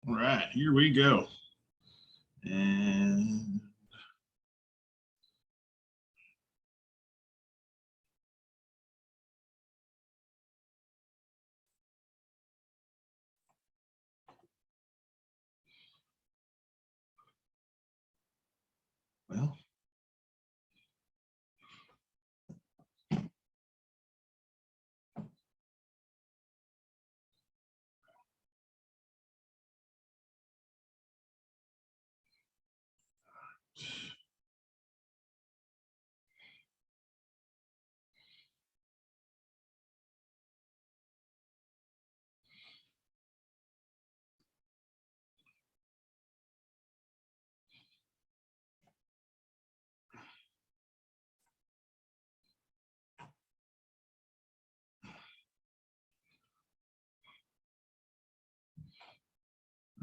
All right, here we go. And well,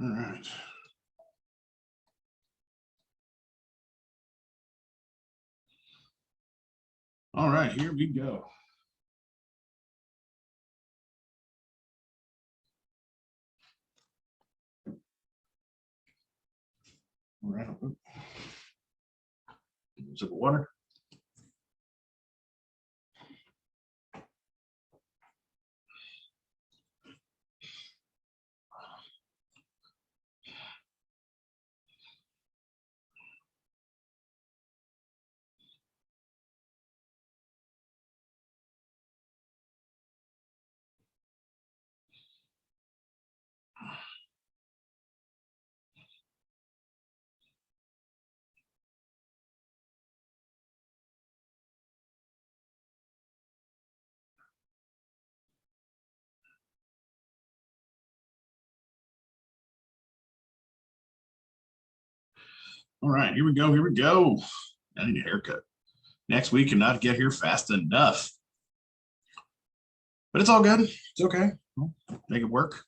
all right. All right, here we go. All right. Sip of water. All right, here we go. Here we go. I need a haircut. Next week cannot get here fast enough. But it's all good. It's okay. We'll make it work.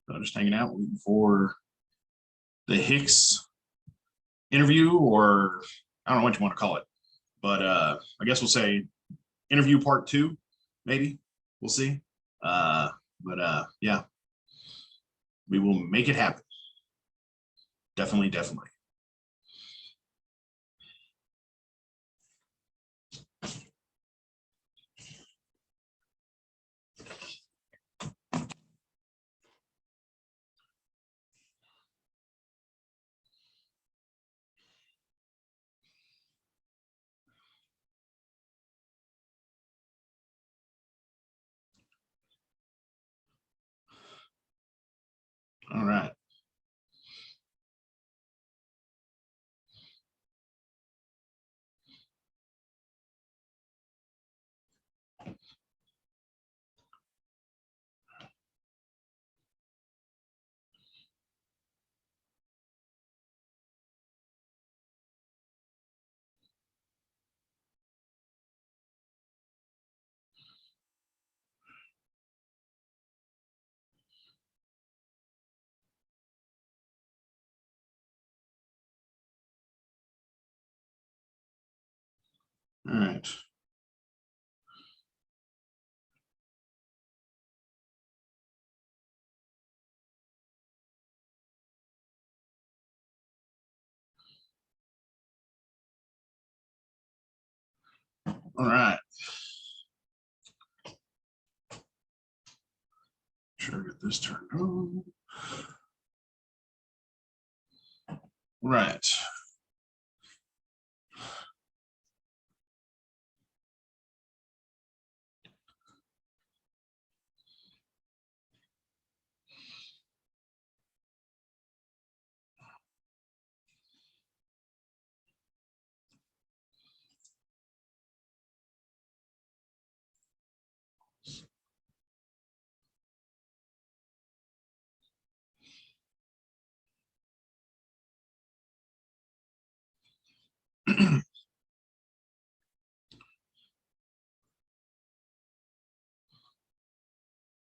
So just hanging out waiting for the Hicks interview, or I don't know what you want to call it, but I guess we'll say interview part 2, maybe. We'll see. Yeah, we will make it happen. Definitely, definitely. All right. All right. All right. Sure, get this turned on. Right.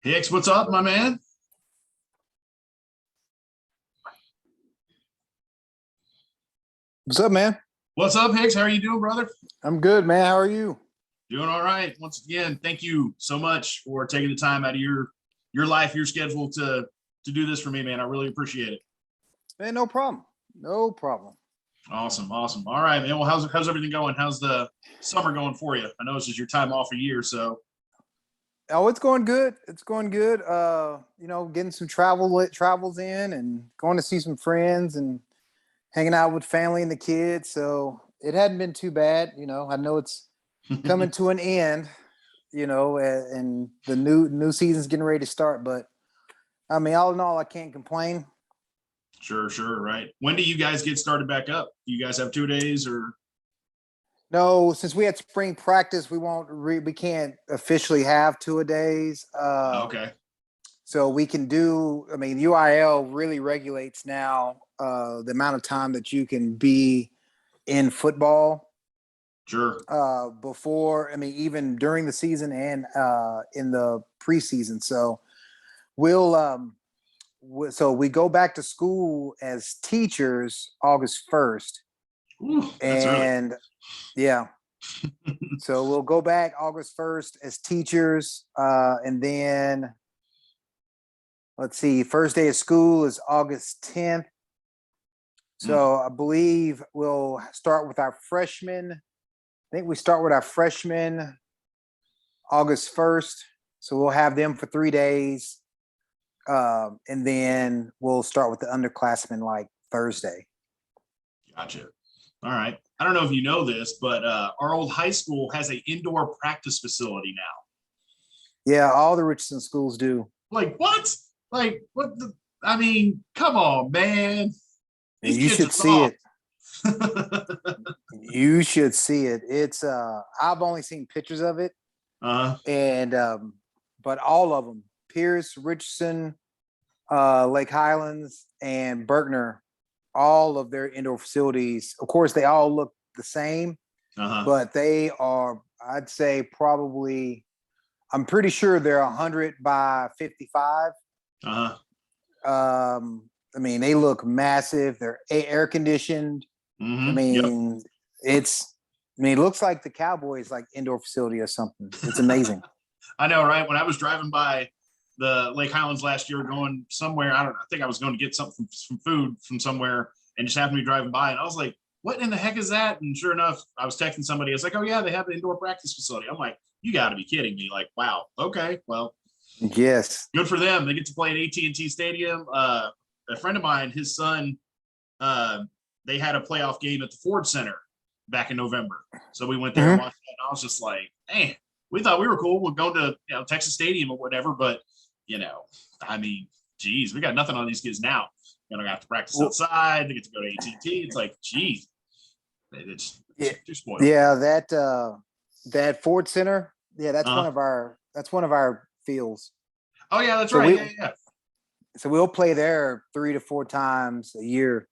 Hicks, what's up, my man? What's up, man? What's up, Hicks? How are you doing, brother? I'm good, man. How are you? Doing all right. Once again, thank you so much for taking the time out of your life, your schedule to do this for me, man. I really appreciate it. Man, no problem. No problem. Awesome. All right, man. Well, how's everything going? How's the summer going for you? I know this is your time off a year, so Oh, it's going good. It's going good. Getting some travels in and going to see some friends and hanging out with family and the kids. So it hadn't been too bad. I know it's coming to an end, and the new season's getting ready to start. But I mean, all in all, I can't complain. Sure, right. When do you guys get started back up? Do you guys have 2 days or? No, since we had spring practice, we can't officially have 2-a-days. Okay. So we can do. I mean, UIL really regulates now the amount of time that you can be in football. Sure. Before, I mean, even during the season and in the preseason. So so we go back to school as teachers August 1st. Ooh, that's and early. Yeah. So we'll go back August 1st as teachers. And then let's see, first day of school is August 10th. So I believe we'll start with our freshmen. I think we start with our freshmen August 1st. So we'll have them for 3 days. And then we'll start with the underclassmen like Thursday. Gotcha. All right. I don't know if you know this, but our old high school has an indoor practice facility now. Yeah, all the Richardson schools do. Like what? Like what? I mean, come on, man. These you should see it. You should see it. It's I've only seen pictures of it. And but all of them, Pierce, Richardson, Lake Highlands, and Berkner, all of their indoor facilities, of course, they all look the same, but they are, I'd say, probably, I'm pretty sure they're 100 by 55. I mean, they look massive. They're air conditioned. I mean, it looks like the Cowboys like indoor facility or something. It's amazing. I know, right? When I was driving by the Lake Highlands last year, going somewhere, I think I was going to get something, some food from somewhere, and just happened to be driving by, and I was like, what in the heck is that? And sure enough, I was texting somebody. It's like, oh yeah, they have an indoor practice facility. I'm like, you got to be kidding me. Like, wow. Okay. Well, yes. Good for them. They get to play at AT&T Stadium. A friend of mine, his son, they had a playoff game at the Ford Center back in November. So we went there and watched that. And I was just like, man, we thought we were cool. We're going to Texas Stadium or whatever. But, I mean, geez, we got nothing on these kids now. I have to practice outside. They get to go to AT&T. It's like, geez, it's too spoiled. Yeah, that Ford Center. Yeah, that's one of our fields. Oh yeah, that's right. Yeah. So we'll play there 3 to 4 times a year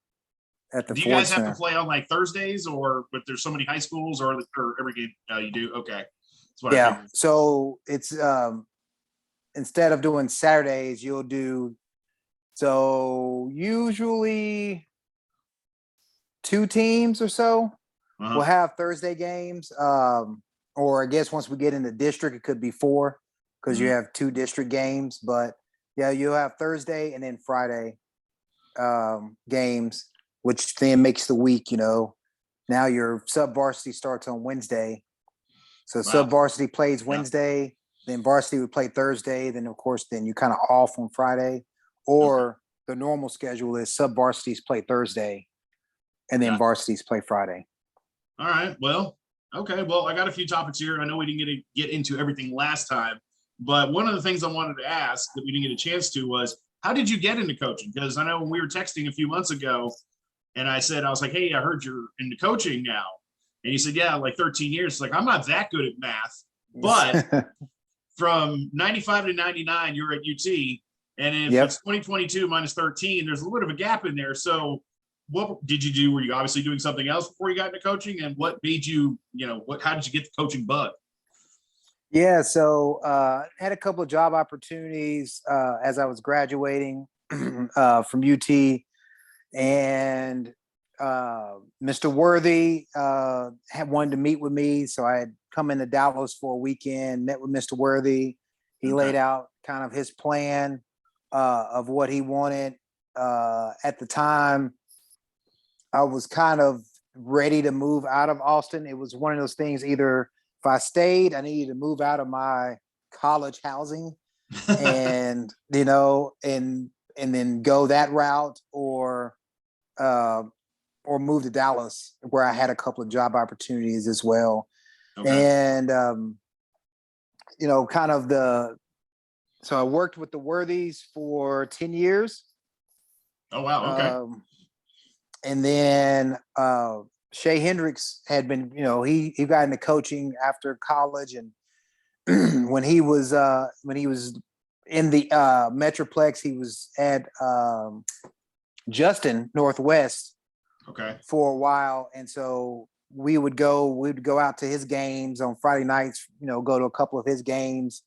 at the Ford Center. Do you guys have to play on like Thursdays, or but there's so many high schools, or every game you do? Okay. Yeah. So it's instead of doing Saturdays, you'll do usually 2 teams or so will have Thursday games. Or I guess once we get into district, it could be 4 because you have 2 district games. But yeah, you'll have Thursday and then Friday games, which then makes the week, now your sub varsity starts on Wednesday. So sub varsity plays Wednesday, then varsity would play Thursday. Then of course, then you kind of off on Friday, or the normal schedule is sub varsities play Thursday and then varsities play Friday. All right. Well, okay. Well, I got a few topics here. I know we didn't get into everything last time, but one of the things I wanted to ask that we didn't get a chance to was, how did you get into coaching? Because I know when we were texting a few months ago and I was like, hey, I heard you're into coaching now. And you said, yeah, like 13 years. It's like, I'm not that good at math, but from 95 to 99, you're at UT. And if it's 2022 minus 13, there's a little bit of a gap in there. So what did you do? Were you obviously doing something else before you got into coaching? And what made you, how did you get the coaching bug? Yeah, so had a couple of job opportunities as I was graduating from UT, and Mr. Worthy had wanted to meet with me, so I had come into Dallas for a weekend, met with Mr. Worthy. He Okay. laid out kind of his plan of what he wanted. At the time, I was kind of ready to move out of Austin. It was one of those things, either if I stayed, I needed to move out of my college housing and, and then go that route, uh, or move to Dallas where I had a couple of job opportunities as well. Okay. And, kind of so I worked with the Worthies for 10 years. Oh wow. Okay. And then Shay Hendricks had been, he got into coaching after college, and when he was in the Metroplex, he was at Justin Northwest Okay. for a while, and so we'd go out to his games on Friday nights, go to a couple of his games,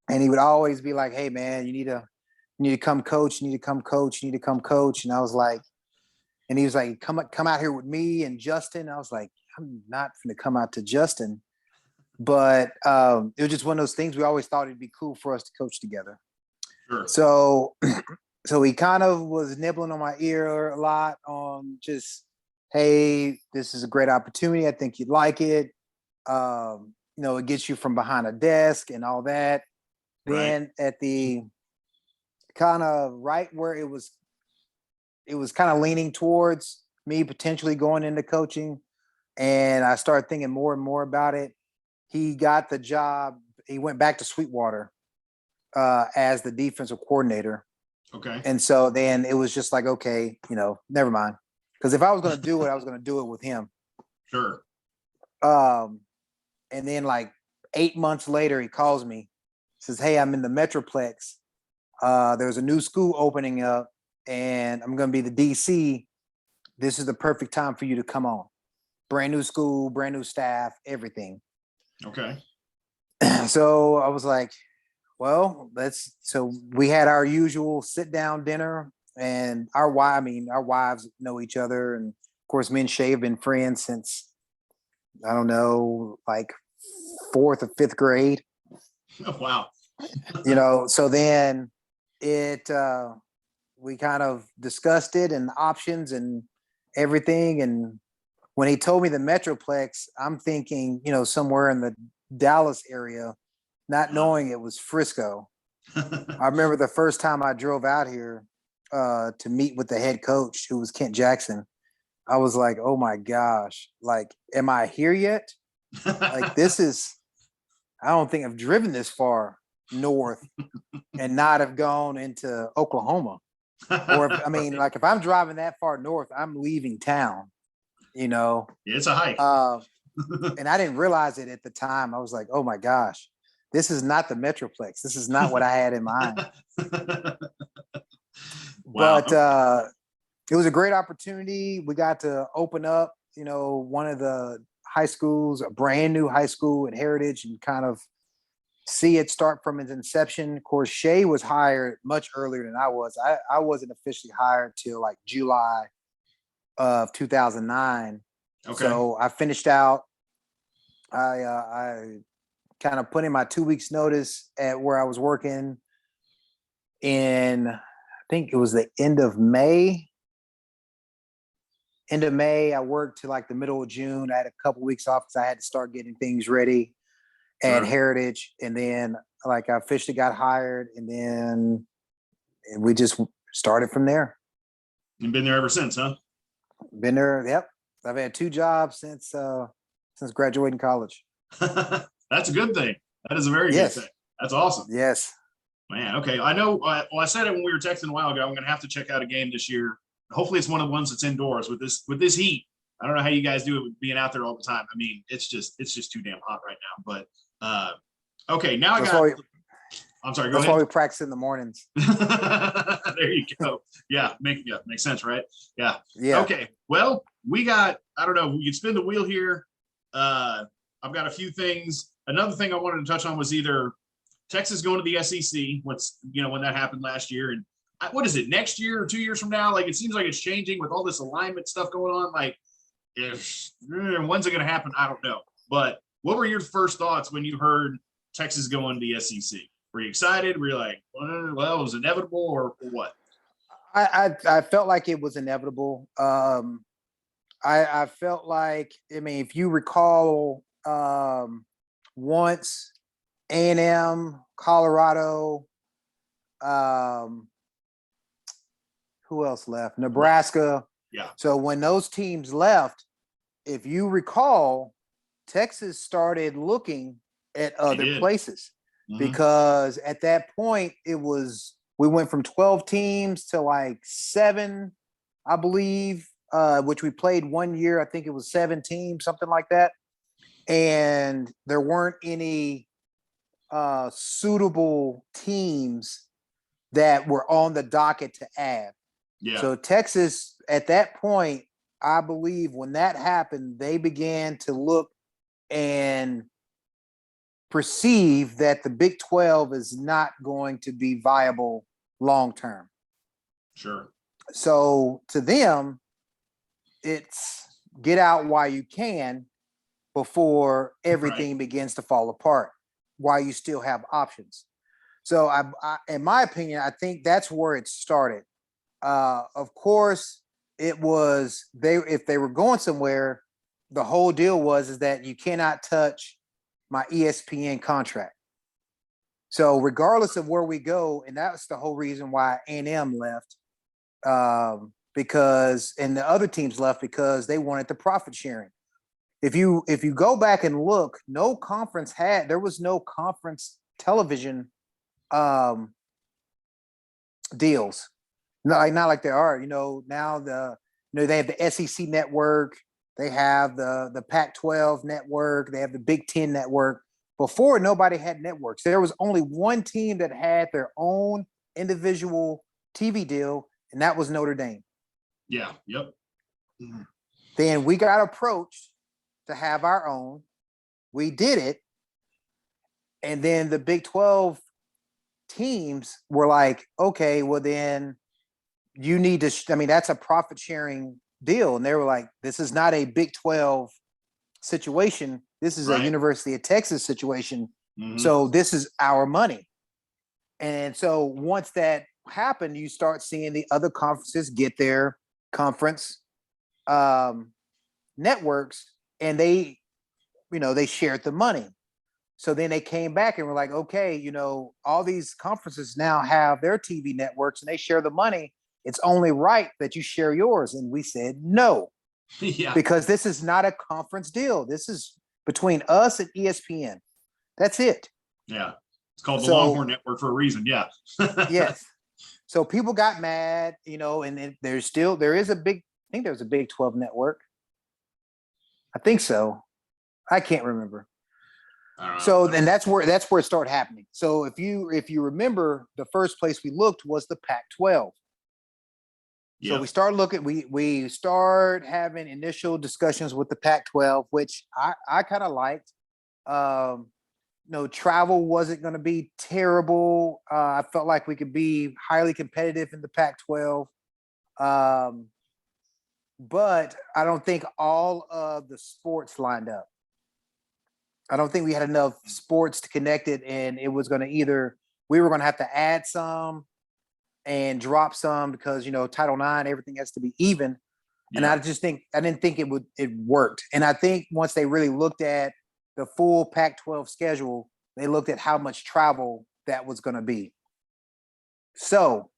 and he would always be like, "Hey man, you need to come coach, you need to come coach, you need to come coach," and I was like. And he was like, come out here with me and Justin. I was like, I'm not going to come out to Justin. But it was just one of those things. We always thought it'd be cool for us to coach together. Sure. So, so he kind of was nibbling on my ear a lot on just, hey, this is a great opportunity. I think you'd like it. It gets you from behind a desk and all that. Right. Then at the kind of right where it was kind of leaning towards me potentially going into coaching. And I started thinking more and more about it. He got the job. He went back to Sweetwater as the defensive coordinator. Okay. And so then it was just like, okay, never mind. Because if I was going to do it, I was going to do it with him. Sure. And then like 8 months later, he calls me, says, hey, I'm in the Metroplex. There's a new school opening up, and I'm going to be the DC. This is the perfect time for you to come on. Brand new school, brand new staff, everything. Okay. So I was like, well, so we had our usual sit down dinner, and our wives know each other. And of course, me and Shay have been friends since, I don't know, like 4th or 5th grade. Oh, wow. So then we kind of discussed it and options and everything. And when he told me the Metroplex, I'm thinking, somewhere in the Dallas area, not knowing it was Frisco. I remember the first time I drove out here to meet with the head coach, who was Kent Jackson. I was like, oh my gosh, like, am I here yet? Like, I don't think I've driven this far north and not have gone into Oklahoma. Or like if I'm driving that far north, I'm leaving town, It's a hike. and I didn't realize it at the time. I was like, oh my gosh, this is not the Metroplex. This is not what I had in mind. Wow. But it was a great opportunity. We got to open up, one of the high schools, a brand new high school at Heritage, and kind of see it start from its inception. Of course, Shay was hired much earlier than I was. I wasn't officially hired till like July of 2009. Okay. So I finished out. I kind of put in my 2 weeks notice at where I was working in, I think it was the end of May. I worked to like the middle of June. I had a couple weeks off because I had to start getting things ready at Heritage. And then like I officially got hired, and then we just started from there. You've been there ever since, huh? Been there. Yep. I've had 2 jobs since graduating college. That's a good thing. That is a very good thing. That's awesome. Yes. Man. Okay. I know. Well, I said it when we were texting a while ago. I'm going to have to check out a game this year. Hopefully it's one of the ones that's indoors with this heat. I don't know how you guys do it with being out there all the time. I mean, it's just too damn hot right now, but okay. Now I'm sorry. Go ahead. That's why we practice in the mornings. There you go. Yeah. Makes sense. Right. Yeah. Yeah. Okay. Well, we got, I don't know, we can spin the wheel here. I've got a few things. Another thing I wanted to touch on was either Texas going to the SEC, when that happened last year, and what is it, next year or 2 years from now? Like, it seems like it's changing with all this alignment stuff going on. Like, when's it going to happen? I don't know. But what were your first thoughts when you heard Texas going to the SEC? Were you excited? Were you like, well, it was inevitable, or what? I felt like it was inevitable. I felt like, I mean, if you recall, once A&M, Colorado, who else left? Nebraska. Yeah. So when those teams left, if you recall, Texas started looking at other places because at that point we went from 12 teams to like 7, I believe, which we played 1 year. I think it was 7 teams, something like that. And there weren't any suitable teams that were on the docket to add. Yeah. So Texas, at that point, I believe when that happened, they began to look and perceive that the Big 12 is not going to be viable long term. Sure. So to them, it's get out while you can before everything begins to fall apart, while you still have options. So I in my opinion, I think that's where it started. Of course, it was if they were going somewhere, the whole deal is that you cannot touch my ESPN contract. So regardless of where we go, and that's the whole reason why A&M left, because and the other teams left because they wanted the profit sharing. If you go back and look, there was no conference television deals. Not like there are. Now they have the SEC network, they have the Pac-12 network, they have the Big Ten network. Before, nobody had networks. There was only one team that had their own individual TV deal, and that was Notre Dame. Yeah. Yep. Mm-hmm. Then we got approached to have our own. We did it. And then the Big 12 teams were like, okay, well then you need to, that's a profit sharing deal. And they were like, this is not a Big 12 situation. This is a University of Texas situation. Mm-hmm. So this is our money. And so once that happened, you start seeing the other conferences get their conference networks, and they shared the money. So then they came back and were like, okay, all these conferences now have their TV networks and they share the money. It's only right that you share yours. And we said no, because this is not a conference deal. This is between us and ESPN. That's it. Yeah. It's called the Longhorn Network for a reason. Yeah. Yes. So people got mad, and there is a big, I think there's a Big 12 network. I think so. I can't remember. So then that's where it started happening. So if you remember, the first place we looked was the Pac-12. So we started looking, we start having initial discussions with the Pac-12, which I kind of liked. Travel wasn't going to be terrible. I felt like we could be highly competitive in the Pac-12. But I don't think all of the sports lined up. I don't think we had enough sports to connect it, and it was going to we were going to have to add some and drop some because, Title IX, everything has to be even. Yeah. And I didn't think it worked. And I think once they really looked at the full Pac-12 schedule, they looked at how much travel that was going to be. So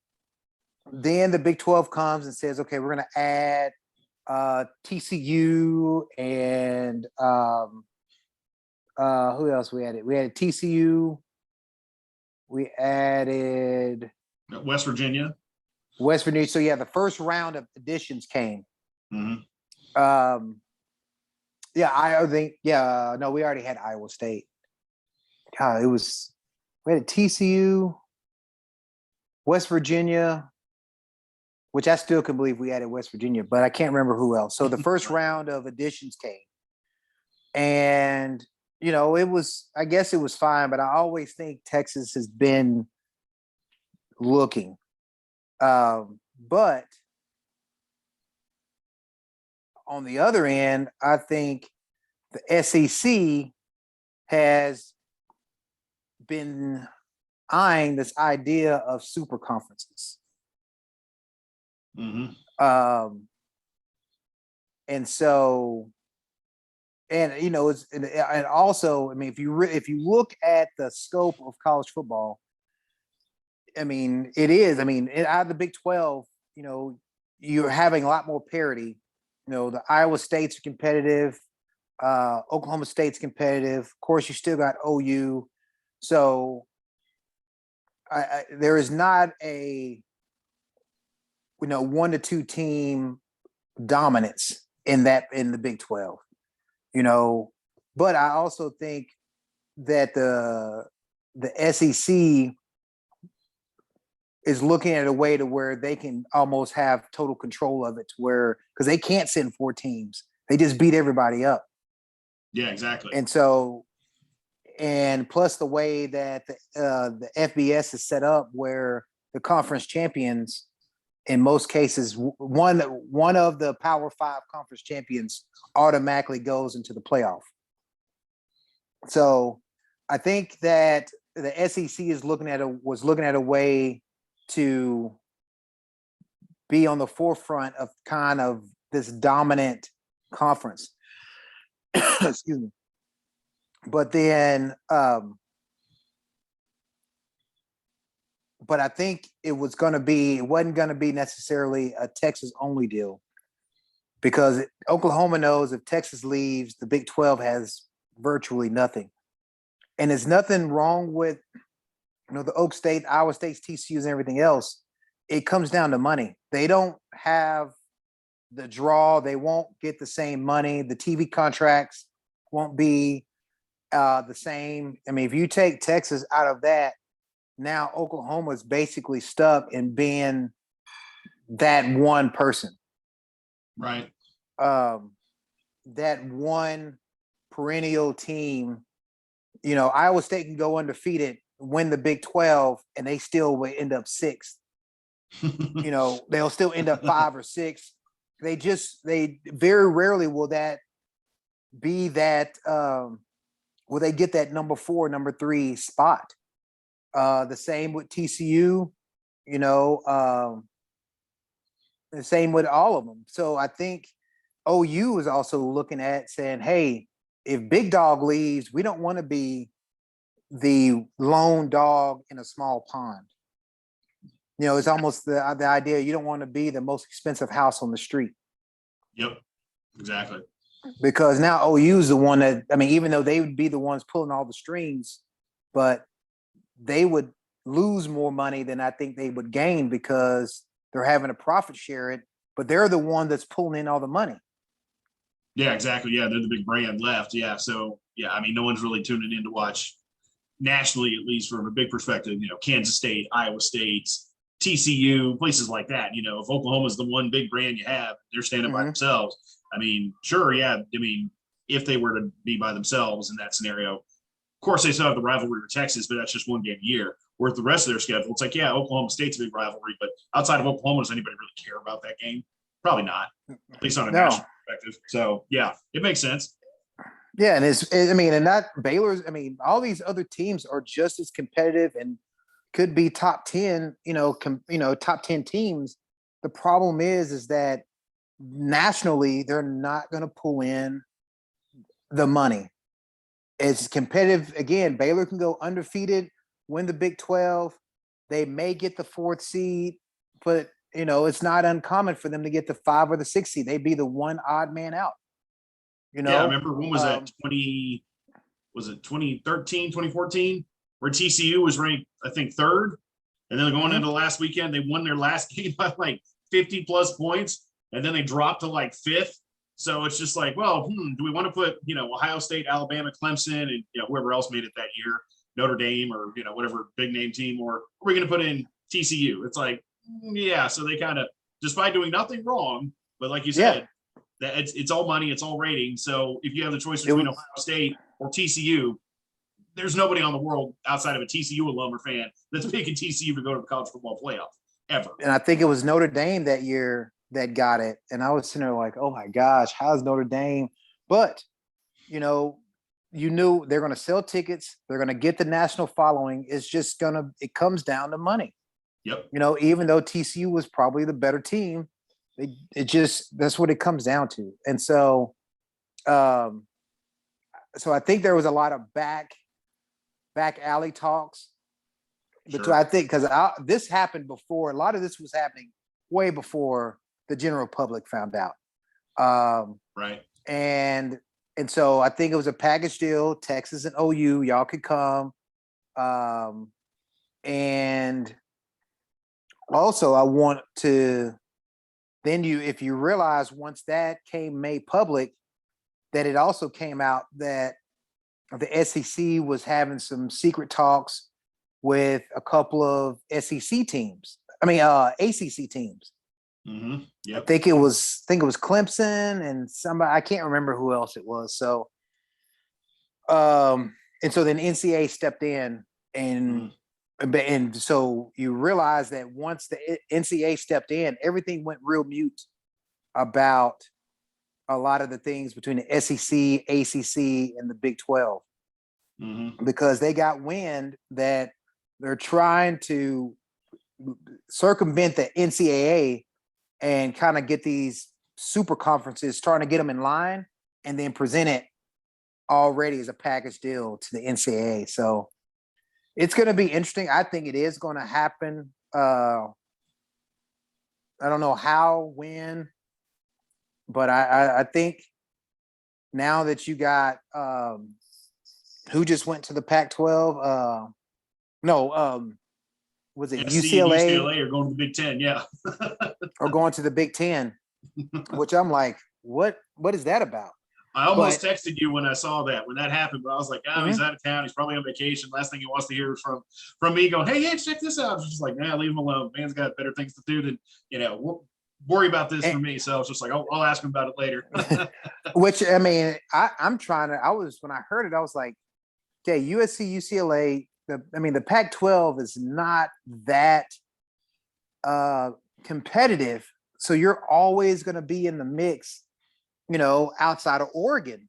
then the Big 12 comes and says, okay, we're going to add TCU and who else we added? We added TCU. We added West Virginia. So yeah, the first round of additions came. Mm-hmm. We already had Iowa State. God, we had TCU, West Virginia, which I still can believe we added West Virginia, but I can't remember who else. So the first round of additions came. And I guess it was fine, but I always think Texas has been looking. But on the other end, I think the SEC has been eyeing this idea of super conferences. Mm-hmm. And so, and also, I mean, if you look at the scope of college football, I mean, out of the Big 12, you're having a lot more parity. The Iowa State's competitive, Oklahoma State's competitive. Of course, you still got OU. So there is not a 1 to 2 team dominance in the Big 12. But I also think that the SEC is looking at a way to where they can almost have total control of it, to where, because they can't send 4 teams, they just beat everybody up. Yeah, exactly. And so, and plus the way that the FBS is set up, where the conference champions, in most cases, one of the Power 5 conference champions automatically goes into the playoff. So I think that the SEC was looking at a way to be on the forefront of kind of this dominant conference. Excuse me. But then, but I think it wasn't going to be necessarily a Texas only deal, because Oklahoma knows if Texas leaves, the Big 12 has virtually nothing. And there's nothing wrong with, the Oak State, Iowa State's, TCU's, and everything else. It comes down to money. They don't have the draw. They won't get the same money. The TV contracts won't be the same. I mean, if you take Texas out of that, now Oklahoma is basically stuck in being that one person. Right. That one perennial team. Iowa State can go undefeated, win the Big 12, and they still will end up 6th. They'll still end up 5 or 6. They very rarely will that be that, will they get that number 4, number 3 spot. The same with TCU, the same with all of them. So I think OU is also looking at saying, hey, if Big Dog leaves, we don't want to be the lone dog in a small pond. It's almost the idea, you don't want to be the most expensive house on the street. Yep, exactly. Because now OU is the one that, I mean, even though they would be the ones pulling all the strings, but they would lose more money than I think they would gain, because they're having to profit share it, but they're the one that's pulling in all the money. Yeah, exactly. Yeah, they're the big brand left. Yeah, so yeah, I mean, no one's really tuning in to watch nationally, at least from a big perspective. Kansas State, Iowa State, TCU, places like that. If Oklahoma's the one big brand you have, they're standing by themselves. I mean, sure, yeah. I mean, if they were to be by themselves in that scenario, of course they still have the rivalry with Texas, but that's just one game a year. Whereas the rest of their schedule, it's like, yeah, Oklahoma State's a big rivalry, but outside of Oklahoma, does anybody really care about that game? Probably not, at least on a national perspective. So yeah, it makes sense. Yeah, and not Baylor's. I mean, all these other teams are just as competitive and could be top 10. Top 10 teams. The problem is that nationally they're not going to pull in the money. It's competitive. Again, Baylor can go undefeated, win the Big 12. They may get the 4th seed, but it's not uncommon for them to get the 5 or the 6 seed. They'd be the one odd man out. Yeah, I remember when was that? 2013, 2014, where TCU was ranked, I think, 3rd, and then going into the last weekend, they won their last game by like 50 plus points, and then they dropped to like 5th. So it's just like, well, do we want to put Ohio State, Alabama, Clemson, and whoever else made it that year, Notre Dame, or whatever big name team, or are we going to put in TCU? It's like, yeah. So they kind of, despite doing nothing wrong, but like you said, that it's all money, it's all ratings. So if you have the choice between Ohio State or TCU, there's nobody on the world outside of a TCU alum or fan that's picking TCU to go to the college football playoff ever. And I think it was Notre Dame that year that got it. And I was sitting there like, oh my gosh, how's Notre Dame? But, you knew they're going to sell tickets. They're going to get the national following. It comes down to money. Yep. Even though TCU was probably the better team, that's what it comes down to. And so, so I think there was a lot of back alley talks. Sure. But I think because this happened before, a lot of this was happening way before the general public found out. Right. And so I think it was a package deal. Texas and OU, y'all could come. And also I want to, if you realize once that came made public, that it also came out that the SEC was having some secret talks with a couple of ACC teams. Mm-hmm. Yep. I think it was Clemson and somebody, I can't remember who else it was. So, and so then NCAA stepped in and so you realize that once the NCAA stepped in, everything went real mute about a lot of the things between the SEC, ACC, and the Big 12, because they got wind that they're trying to circumvent the NCAA and kind of get these super conferences, trying to get them in line and then present it already as a package deal to the NCAA. So it's going to be interesting. I think it is going to happen. I don't know how, when, but I think now that you got who just went to the Pac-12? Was it UCLA? UCLA are going to the Big Ten, yeah. Or going to the Big Ten, which I'm like, what is that about? I almost texted you when I saw that, when that happened, but I was like, he's out of town. He's probably on vacation. Last thing he wants to hear is from me going, hey, yeah, check this out. I was just like, nah, leave him alone. Man's got better things to do than, worry about this for me. So I was just like, I'll ask him about it later. Which, I mean, when I heard it, I was like, okay, USC, UCLA, the Pac-12 is not that competitive. So you're always going to be in the mix, outside of Oregon.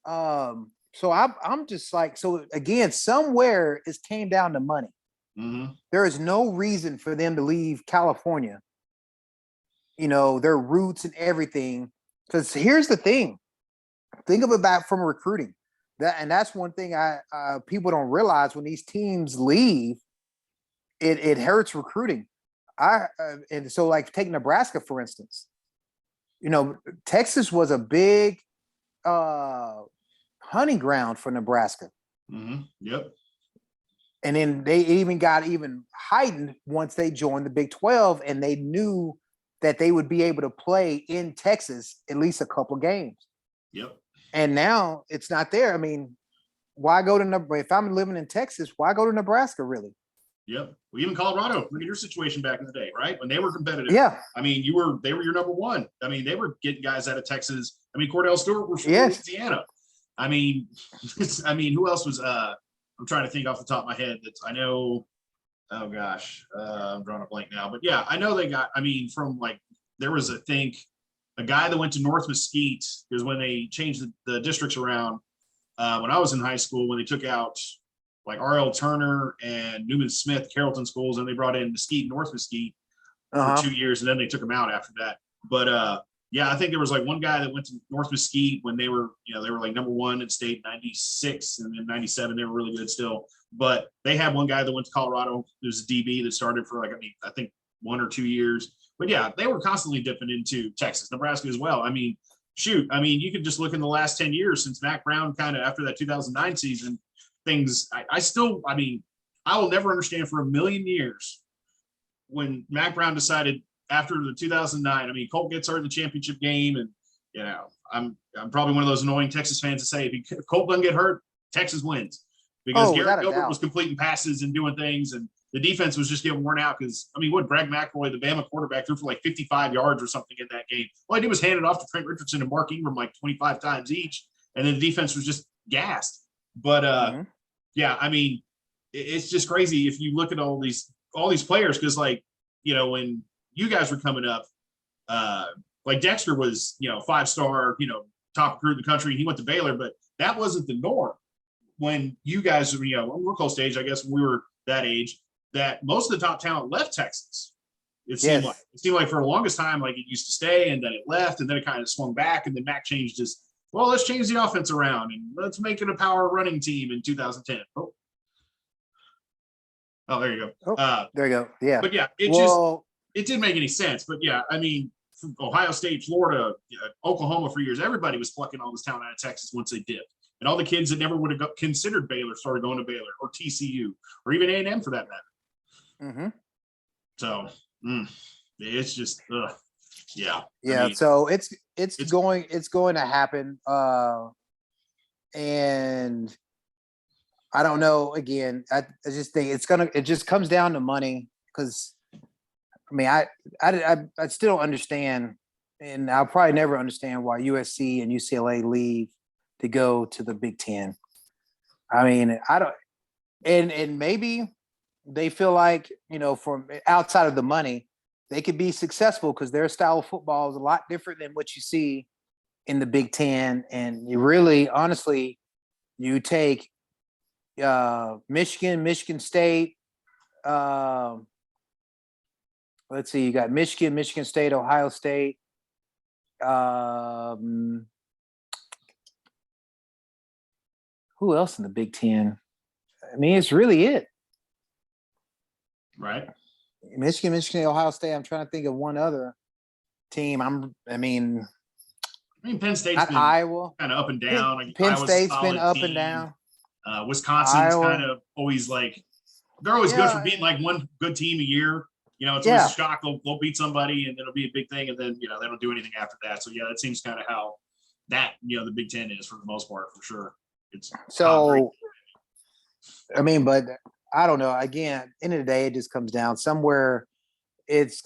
So I'm just like, so again, somewhere it came down to money. Mm-hmm. There is no reason for them to leave California, their roots and everything. Because here's the thing, think of it back from recruiting. That's one thing people don't realize when these teams leave, it hurts recruiting. And so like take Nebraska, for instance, Texas was a big hunting ground for Nebraska. Mm-hmm. Yep. And then they even got heightened once they joined the Big 12 and they knew that they would be able to play in Texas at least a couple of games. Yep. And now it's not there. I mean, why go to Nebraska? If I'm living in Texas, why go to Nebraska, really? Yep. Well, even Colorado, look at your situation back in the day, right? When they were competitive. Yeah. I mean, they were your number one. I mean, they were getting guys out of Texas. I mean, Cordell Stewart was from Louisiana. I mean, who else was, I'm trying to think off the top of my head that I know. Oh gosh. I'm drawing a blank now, but yeah, I know they got, from there was a guy that went to North Mesquite, because when they changed the districts around, when I was in high school, when they took out like R.L. Turner and Newman Smith, Carrollton schools, and they brought in Mesquite, North Mesquite for 2 years, and then they took them out after that. But yeah, I think there was like one guy that went to North Mesquite when they were, they were like number one in state 96, and then 97, they were really good still. But they had one guy that went to Colorado. There's a DB that started for I think 1 or 2 years. But yeah, they were constantly dipping into Texas, Nebraska as well. You could just look in the last 10 years since Mac Brown kind of after that 2009 season, things I will never understand for a million years when Mac Brown decided after the 2009, Colt gets hurt in the championship game. And, I'm probably one of those annoying Texas fans to say, if Colt doesn't get hurt, Texas wins. Because Garrett Gilbert was completing passes and doing things, and the defense was just getting worn out because, Greg McElroy, the Bama quarterback, threw for like 55 yards or something in that game. All he did was hand it off to Trent Richardson and Mark Ingram like 25 times each, and then the defense was just gassed. But Mhm. yeah, I mean, it's just crazy if you look at all these players, because like, when you guys were coming up, like Dexter was, 5-star, top recruit in the country. He went to Baylor, but that wasn't the norm when you guys, when we're close to age, I guess when we were that age, that most of the top talent left Texas. It seemed like Yes. for the longest time, like it used to stay, and then it left, and then it kind of swung back, and then Mac changed his. Well, let's change the offense around and let's make it a power running team in 2010. Oh, there you go. Oh, there you go. Yeah. But yeah, Well, it didn't make any sense. But yeah, I mean, from Ohio State, Florida, Oklahoma for years, everybody was plucking all this talent out of Texas once they did. And all the kids that never would have considered Baylor started going to Baylor or TCU or even A&M for that matter. mhm. So it's just, yeah. Yeah. I mean, So it's going to happen. And I don't know. Again, I just think it just comes down to money. Because I mean, I still don't understand, and I'll probably never understand why USC and UCLA leave to go to the Big Ten. I mean, I don't, and maybe they feel like, from outside of the money, they could be successful because their style of football is a lot different than what you see in the Big Ten. And you really, honestly, you take Michigan State. Let's see, you got Michigan State, Ohio State. Who else in the Big Ten? I mean, it's really it. right. Michigan, Ohio State. I'm trying to think of one other team. I mean, Penn State's not been Iowa. kind of up and down. Penn Iowa's a State's been solid up team. and down. Wisconsin's Iowa. kind of always like, they're always good for beating like one good team a year. It's always a shock. They'll beat somebody and it'll be a big thing. And then, they don't do anything after that. So yeah, that seems kind of how that, the Big Ten is for the most part, for sure. It's so, I mean, but I don't know. Again, end of the day, it just comes down somewhere. It's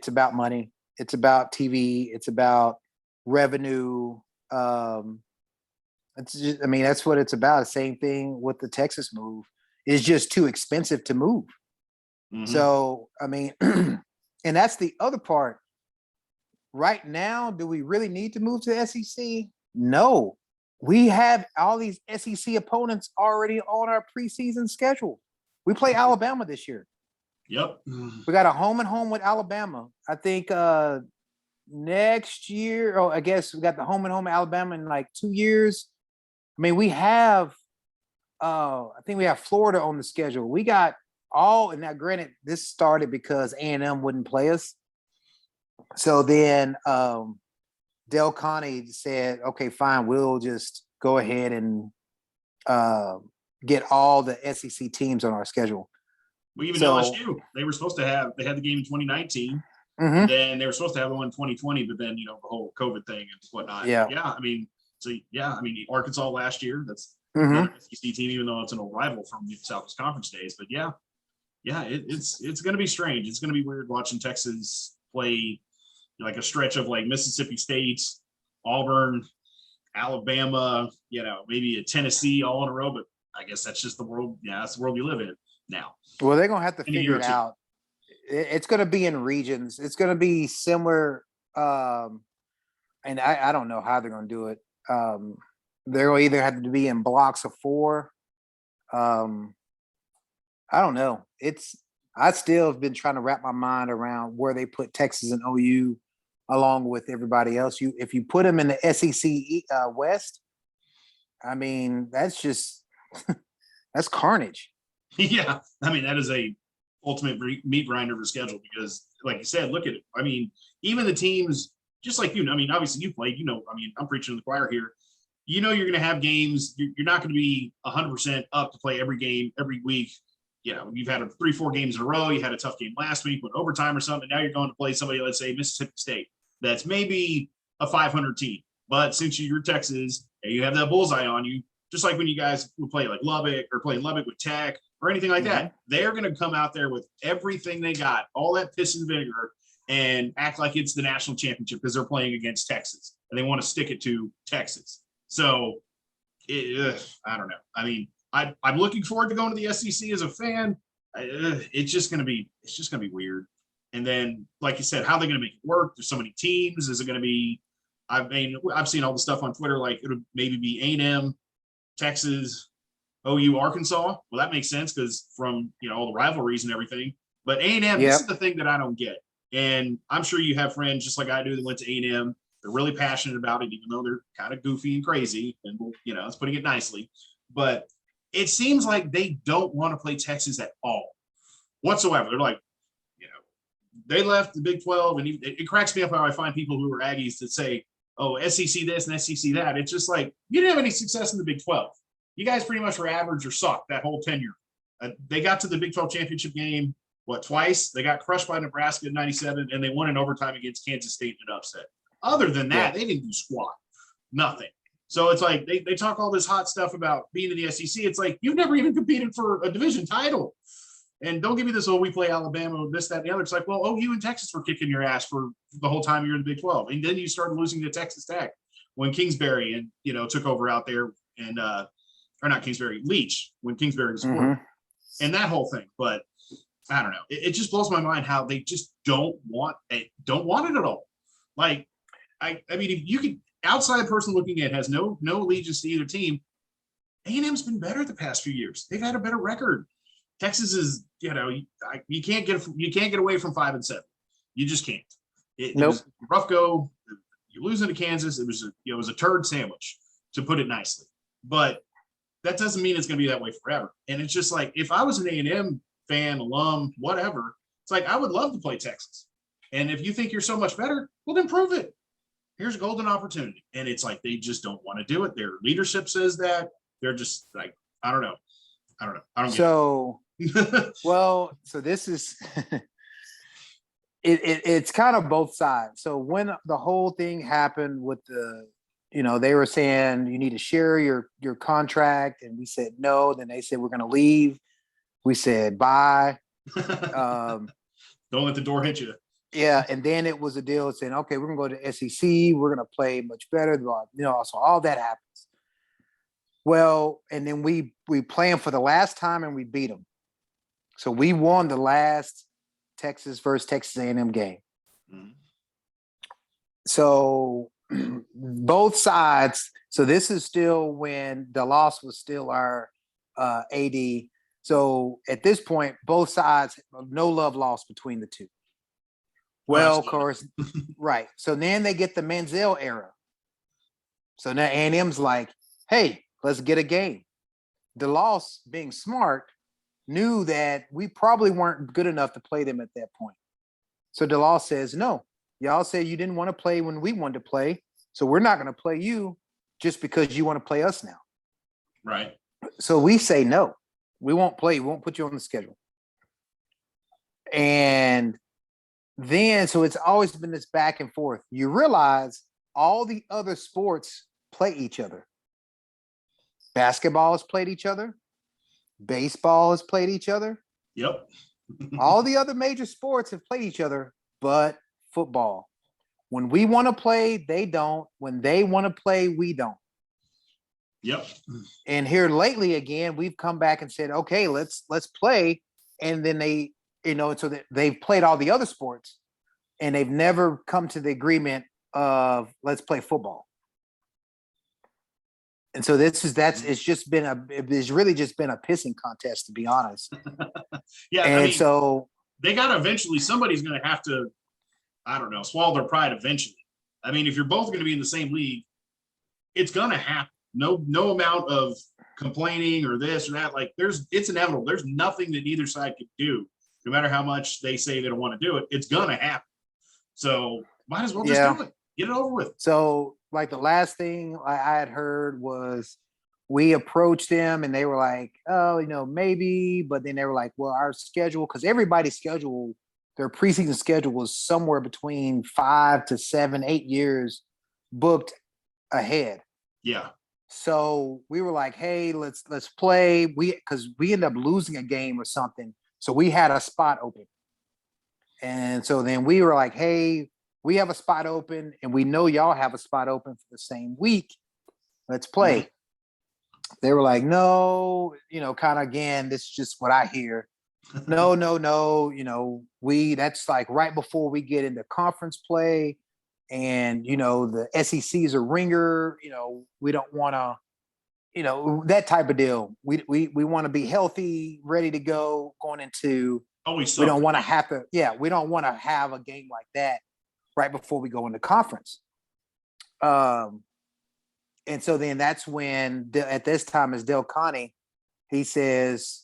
about money. It's about TV. It's about revenue. It's just, I mean, that's what it's about. Same thing with the Texas move. It's just too expensive to move. Mm-hmm. So, I mean, and that's the other part. Right now, do we really need to move to the SEC? No. We have all these SEC opponents already on our preseason schedule. We play Alabama this year. Yep. We got a home and home with Alabama. I think next year, I guess we got the home and home Alabama in like 2 years. I mean, we have, I think we have Florida on the schedule. We got all, and now granted, this started because A&M wouldn't play us. So then Del Conte said, okay, fine, we'll just go ahead and get all the SEC teams on our schedule. We even LSU, they were supposed to have, they had the game in 2019. Mm-hmm. And then they were supposed to have the one in 2020, but then, the whole COVID thing and whatnot. Yeah. Yeah. I mean, Arkansas last year, that's Mm-hmm. another SEC team, even though it's an old rival from the Southwest Conference days. But yeah, it's going to be strange. It's going to be weird watching Texas play like a stretch of like Mississippi State, Auburn, Alabama, maybe a Tennessee all in a row. But I guess that's just the world. Yeah, that's the world we live in now. Well, they're going to have to figure it out. It's going to be in regions. It's going to be similar. And I don't know how they're going to do it. They'll either have to be in blocks of 4. I don't know. I still have been trying to wrap my mind around where they put Texas and OU along with everybody else. If you put them in the SEC West, I mean, that's just that's carnage. Yeah, I mean, that is a ultimate meat grinder of a schedule because, like you said, look at it. I mean, even the teams, just like you. I mean, obviously you played. I mean, I'm preaching to the choir here. You're going to have games. You're not going to be 100% up to play every game every week. You've had 3-4 games in a row. You had a tough game last week with overtime or something. Now you're going to play somebody, let's say Mississippi State, that's maybe a 500 team. But since you're Texas and you have that bullseye on you, just like when you guys would play like Lubbock or play Lubbock with Tech or anything like that, they're going to come out there with everything they got, all that piss and vinegar, and act like it's the national championship because they're playing against Texas and they want to stick it to Texas. So I don't know. I mean, I'm looking forward to going to the SEC as a fan. It's just going to be weird. And then, like you said, how are they going to make it work? There's so many teams. Is it going to be? I mean, I've seen all the stuff on Twitter, like it would maybe be A&M, Texas, OU, Arkansas. Well, that makes sense because from all the rivalries and everything. But A&M, this Yep. is the thing that I don't get. And I'm sure you have friends just like I do that went to A&M. They're really passionate about it, even though they're kind of goofy and crazy. And it's putting it nicely. But it seems like they don't want to play Texas at all whatsoever. They're like, they left the Big 12, and it cracks me up how I find people who are Aggies that say, oh, SEC this and SEC that. It's just like, you didn't have any success in the Big 12. You guys pretty much were average or sucked that whole tenure. They got to the Big 12 championship game, twice? They got crushed by Nebraska in 97, and they won in overtime against Kansas State in an upset. Other than that, They didn't do squat. Nothing. So it's like they talk all this hot stuff about being in the SEC. It's like, you've never even competed for a division title. And don't give me this, we play Alabama, this, that, and the other. It's like, well, OU and Texas were kicking your ass for the whole time you're in the Big 12. And then you started losing to Texas Tech when Kingsbury took over out there, and or not Kingsbury, Leach, when Kingsbury was and that whole thing. But I don't know. It just blows my mind how they just don't want it at all. Like, I mean, if you could, outside person looking in has no allegiance to either team. A&M's been better the past few years. They've had a better record. Texas is, you can't get away from 5-7. You just can't. It was a rough go. You're losing to Kansas. It was a turd sandwich, to put it nicely. But that doesn't mean it's going to be that way forever. And it's just like, if I was an A&M fan, alum, whatever, it's like, I would love to play Texas. And if you think you're so much better, well, then prove it. Here's a golden opportunity. And it's like, they just don't want to do it. Their leadership says that. They're just like, I don't know. I don't So, well, so this is, it's kind of both sides. So when the whole thing happened with they were saying you need to share your contract, and we said no. Then they said we're going to leave. We said bye. Don't let the door hit you. Yeah, and then it was a deal saying, okay, we're going to go to SEC. We're going to play much better. So all that happens. Well, and then we play them for the last time, and we beat them. So we won the last Texas versus Texas A&M game. Mm-hmm. So both sides. So this is still when the loss was still our AD. So at this point, both sides, no love lost between the two. Well, of course, right. So then they get the Manziel era. So now A&M's like, hey, let's get a game. DeLoss, being smart, knew that we probably weren't good enough to play them at that point. So DeLoss says, no, y'all said you didn't want to play when we wanted to play, so we're not going to play you just because you want to play us now. Right. So we say, no, we won't play. We won't put you on the schedule. And then, so it's always been this back and forth. You realize all the other sports play each other. Basketball has played each other. Baseball has played each other. Yep. All the other major sports have played each other, but football. When we want to play, they don't. When they want to play, we don't. Yep. And here lately, again, we've come back and said, okay, let's play. And then they, so that they've played all the other sports, and they've never come to the agreement of let's play football. And so it's really just been a pissing contest, to be honest. Yeah. And so they got to eventually, somebody's going to have to, I don't know, swallow their pride eventually. I mean, if you're both going to be in the same league, it's going to happen. No amount of complaining or this or that. Like it's inevitable. There's nothing that either side could do, no matter how much they say they don't want to do it. It's going to happen. So might as well just do it. Get it over with. So like the last thing I had heard was we approached them and they were like, oh, maybe, but then they were like, well, our schedule, because everybody's schedule, their preseason schedule was somewhere between 5 to 7, 8 years booked ahead. Yeah. So we were like, hey, let's play. Because we ended up losing a game or something. So we had a spot open. And so then we were like, hey, we have a spot open and we know y'all have a spot open for the same week. Let's play. They were like, no, kind of again, this is just what I hear. No, no, no. That's like right before we get into conference play. And, the SEC is a ringer. We don't want to, that type of deal. We want to be healthy, ready to go going into, Always we don't something. want to have to, we don't want to have a game like that right before we go into conference. And so then that's when, at this time, as Del Conte, he says,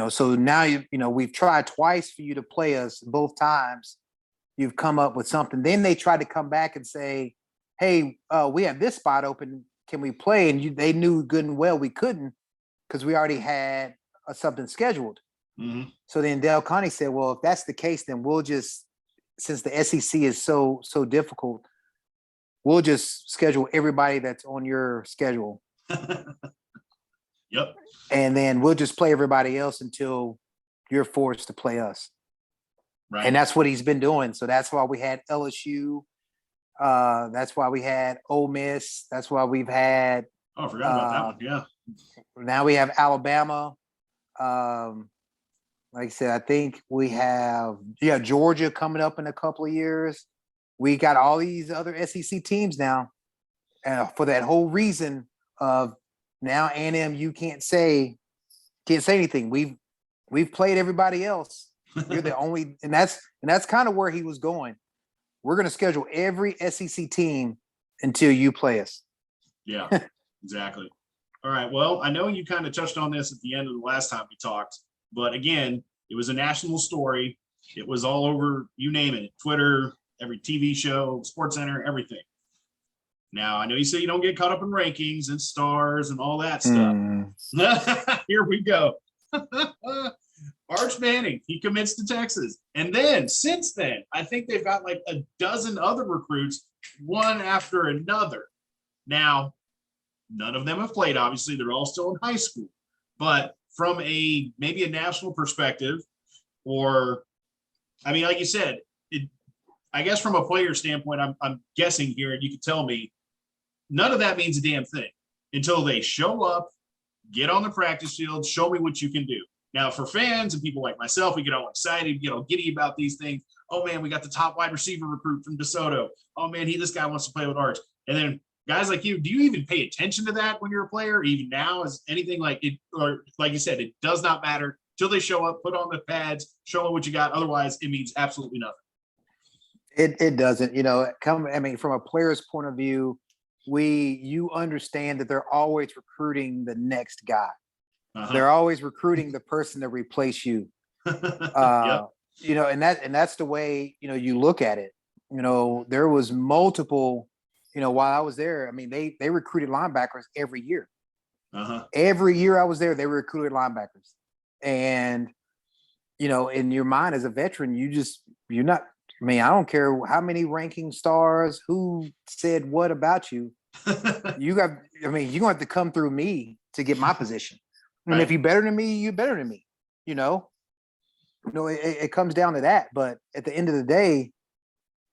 so now we've tried twice for you to play us. Both times you've come up with something. Then they tried to come back and say, hey, we have this spot open. Can we play? And they knew good and well we couldn't, because we already had something scheduled. Mm-hmm. So then Del Conte said, well, if that's the case, then we'll just, since the SEC is so difficult, we'll just schedule everybody that's on your schedule. Yep. And then we'll just play everybody else until you're forced to play us. Right. And that's what he's been doing. So that's why we had LSU. That's why we had Ole Miss. That's why we've had. Oh, I forgot about that one. Yeah. Now we have Alabama. Like I said, I think we have Georgia coming up in a couple of years. We got all these other SEC teams now, for that whole reason of now A&M. You can't say anything. We've played everybody else. You're the only, and that's kind of where he was going. We're going to schedule every SEC team until you play us. Yeah, exactly. All right. Well, I know you kind of touched on this at the end of the last time we talked, but again, it was a national story. It was all over, you name it, Twitter, every TV show, Sports Center, everything. Now, I know you say you don't get caught up in rankings and stars and all that stuff. Here we go. Arch Manning, he commits to Texas. And then, since then, I think they've got like a dozen other recruits, one after another. Now, none of them have played, obviously. They're all still in high school. But from maybe a national perspective, or, I mean, like you said, I guess from a player standpoint, I'm guessing here, and you can tell me, none of that means a damn thing until they show up, get on the practice field, show me what you can do. Now, for fans and people like myself, we get all excited, get all giddy about these things. Oh, man, we got the top wide receiver recruit from DeSoto. Oh, man, this guy wants to play with Arch. And then guys like you, do you even pay attention to that when you're a player? Even now, is anything like it, or like you said, it does not matter till they show up, put on the pads, show them what you got. Otherwise, it means absolutely nothing. It doesn't, from a player's point of view, you understand that they're always recruiting the next guy. They're always recruiting the person to replace you. Yep. And that's the way, you look at it. There was multiple, while I was there, I mean, they recruited linebackers every year. Every year I was there, they recruited linebackers. And, in your mind as a veteran, you're not, I mean, I don't care how many ranking stars, who said what about you. You're going to have to come through me to get my position. And if you're better than me, you're better than me. It comes down to that. But at the end of the day,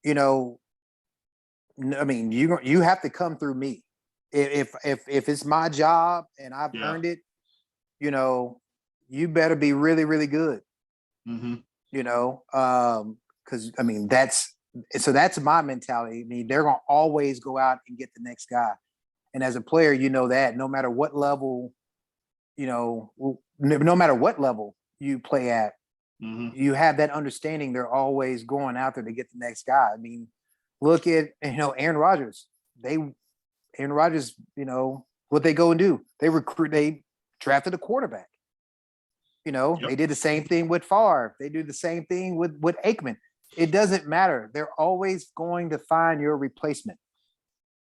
you have to come through me. If it's my job and I've earned it, you better be really, really good. Because that's my mentality. I mean, they're gonna always go out and get the next guy. And as a player, that no matter what level, no matter what level you play at, you have that understanding. They're always going out there to get the next guy. I mean, look at Aaron Rodgers. What they go and do? They drafted a quarterback. They did the same thing with Favre. They do the same thing with Aikman. It doesn't matter. They're always going to find your replacement.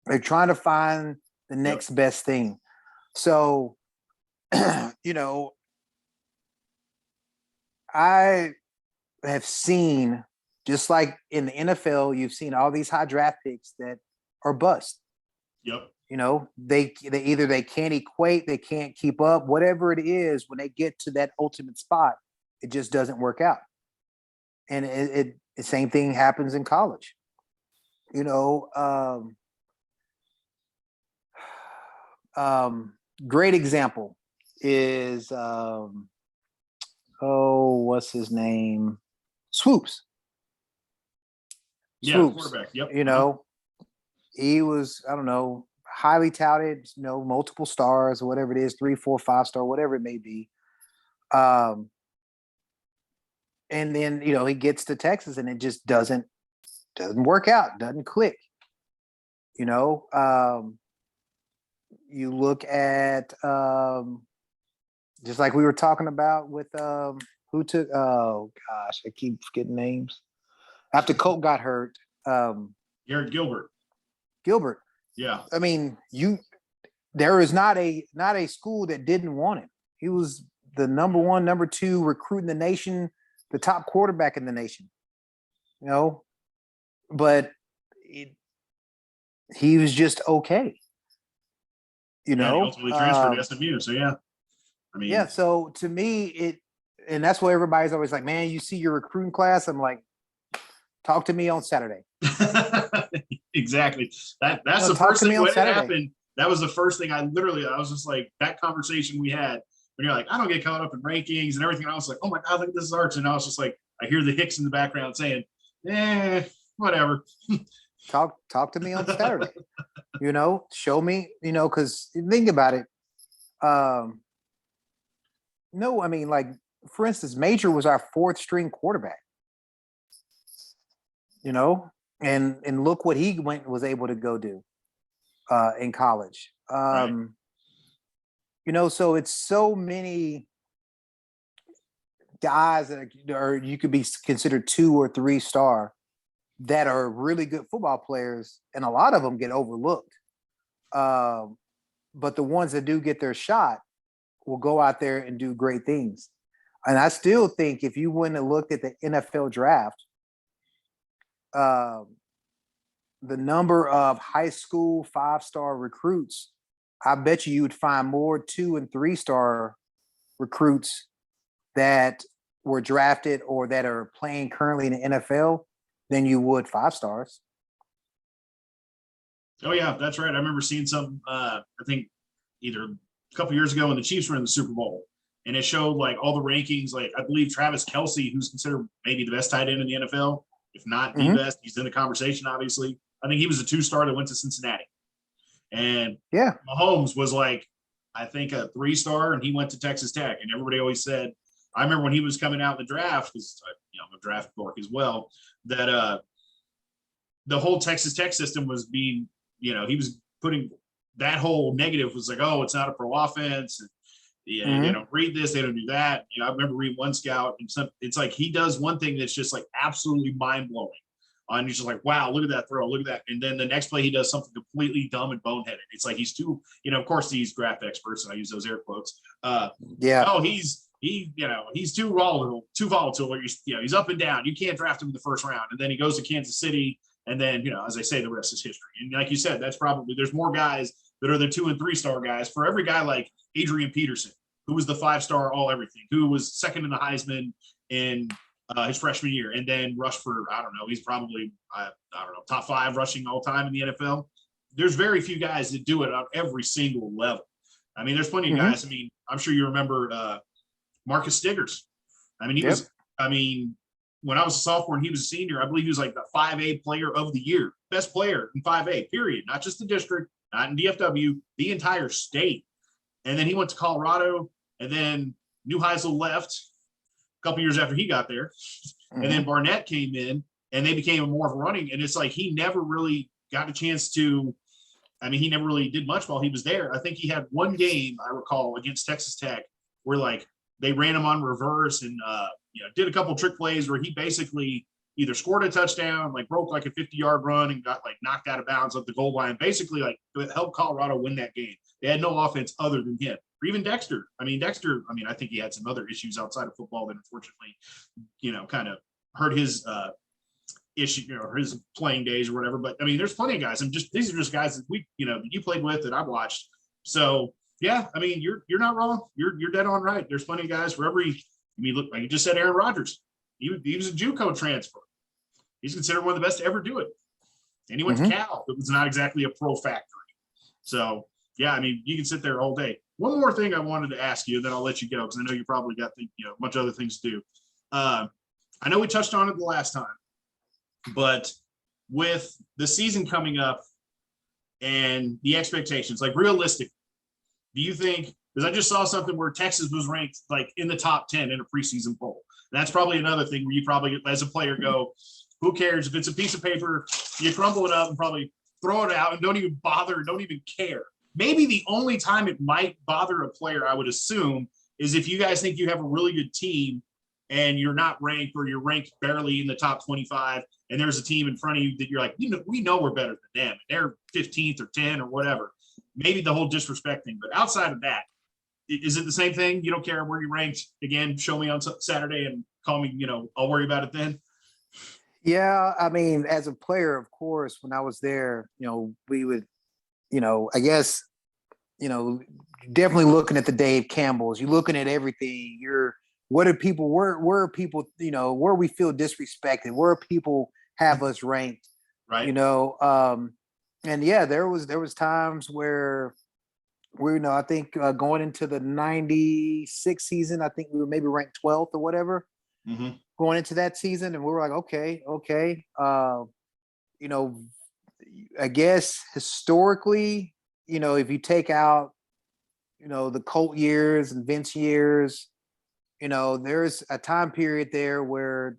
They're trying to find the next best thing. So, I have seen, just like in the NFL, you've seen all these high draft picks that are bust. Yep. They either they can't equate, they can't keep up, whatever it is. When they get to that ultimate spot, it just doesn't work out. And the same thing happens in college. great example is what's his name? Swoops. Yeah, Swoops. quarterback. Yep. You know, he was, I don't know, highly touted, you know, multiple stars or whatever it is, 3, 4, 5-star, whatever it may be. And then, you know, he gets to Texas and it just doesn't work out, doesn't click. You know, you look at just like we were talking about with who took, oh gosh, I keep forgetting names. After Colt got hurt, Garrett Gilbert. Yeah. I mean, there is not a school that didn't want him. He was the number 1, number 2 recruit in the nation, the top quarterback in the nation. You know, but he was just okay. You know, he ultimately transferred to SMU. So yeah, I mean, yeah. So to me, and that's why everybody's always like, man, you see your recruiting class. I'm like, talk to me on Saturday. Exactly. That's the first thing when it happened. That was the first thing I was just like, that conversation we had when you're like, I don't get caught up in rankings and everything. I was like, oh my God, look at this Arch. And I was just like, I hear the Hicks in the background saying, whatever. Talk to me on Saturday. You know, show me, you know, because think about it. No, I mean, like, for instance, Major was our 4th string quarterback. You know, and look what he was able to go do in college. Right. You know, so it's so many guys that are you could be considered 2 or 3-star that are really good football players, and a lot of them get overlooked. But the ones that do get their shot will go out there and do great things. And I still think if you wouldn't have looked at the NFL draft, the number of high school 5-star recruits, I bet you would find more 2 and 3-star recruits that were drafted or that are playing currently in the NFL than you would 5-stars. Oh yeah, that's right. I remember seeing some, I think either a couple years ago when the Chiefs were in the Super Bowl, and it showed like all the rankings. Like I believe Travis Kelce, who's considered maybe the best tight end in the NFL, if not the best, he's in the conversation, obviously. I think he was a 2-star that went to Cincinnati. And yeah, Mahomes was like, I think a 3-star, and he went to Texas Tech. And everybody always said, I remember when he was coming out in the draft, because I'm a draft dork as well, that the whole Texas Tech system was being, he was putting that whole negative was like, oh, it's not a pro offense. And, they don't read this, they don't do that. I remember reading one scout, and it's like he does one thing that's just like absolutely mind blowing. And he's just like, wow, look at that throw, look at that. And then the next play, he does something completely dumb and boneheaded. It's like he's too, of course, these draft experts, and I use those air quotes. Oh, he's too volatile. Or he's up and down. You can't draft him in the first round. And then he goes to Kansas City, and then as I say, the rest is history. And like you said, that's probably there's more guys that are the 2 and 3-star guys for every guy like Adrian Peterson, who was the 5-star all everything, who was second in the Heisman in his freshman year, and then rushed for, I don't know, he's probably, top 5 rushing all time in the NFL. There's very few guys that do it on every single level. I mean, there's plenty of guys. I mean, I'm sure you remember Marcus Stiggers. I mean, when I was a sophomore and he was a senior, I believe he was like the 5A player of the year, best player in 5A, period. Not just the district, not in DFW, the entire state. And then he went to Colorado, and then Neuheisel left a couple years after he got there. And then Barnett came in, and they became more of a running. And it's like he never really got a chance to, he never really did much while he was there. I think he had one game, I recall, against Texas Tech where like they ran him on reverse and did a couple trick plays where he basically either scored a touchdown, like broke like a 50-yard run and got like knocked out of bounds at the goal line, basically like helped Colorado win that game. They had no offense other than him. Or even Dexter. I think he had some other issues outside of football that unfortunately, kind of hurt his issue, his playing days or whatever. But there's plenty of guys. These are just guys that you played with that I watched. So yeah, you're not wrong. You're dead on right. There's plenty of guys for every. Look, like you just said, Aaron Rodgers. He was a JUCO transfer. He's considered one of the best to ever do it. And he went to Cal. It was not exactly a pro factory. So yeah, I mean, you can sit there all day. One more thing I wanted to ask you, then I'll let you go because I know you probably got a bunch of other things to do. I know we touched on it the last time, but with the season coming up and the expectations, like realistic, do you think? Because I just saw something where Texas was ranked like in the top 10 in a preseason poll. And that's probably another thing where you probably, as a player, go, who cares if it's a piece of paper? You crumble it up and probably throw it out and don't even bother, don't even care. Maybe the only time it might bother a player, I would assume, is if you guys think you have a really good team and you're not ranked or you're ranked barely in the top 25 and there's a team in front of you that you're like, we know we're better than them. They're 15th or 10 or whatever. Maybe the whole disrespect thing. But outside of that, is it the same thing? You don't care where you're ranked? Again, show me on Saturday and call me, I'll worry about it then. Yeah, I mean, as a player, of course, when I was there, we would, I guess, definitely looking at the Dave Campbells. You're looking at everything. What are people? Where are people? Where we feel disrespected? Where people have us ranked? Right. And yeah, there was times where I think going into the '96 season, I think we were maybe ranked 12th or whatever. Mm-hmm. Going into that season, and we were like, okay. I guess historically, if you take out, the Colt years and Vince years, there's a time period there where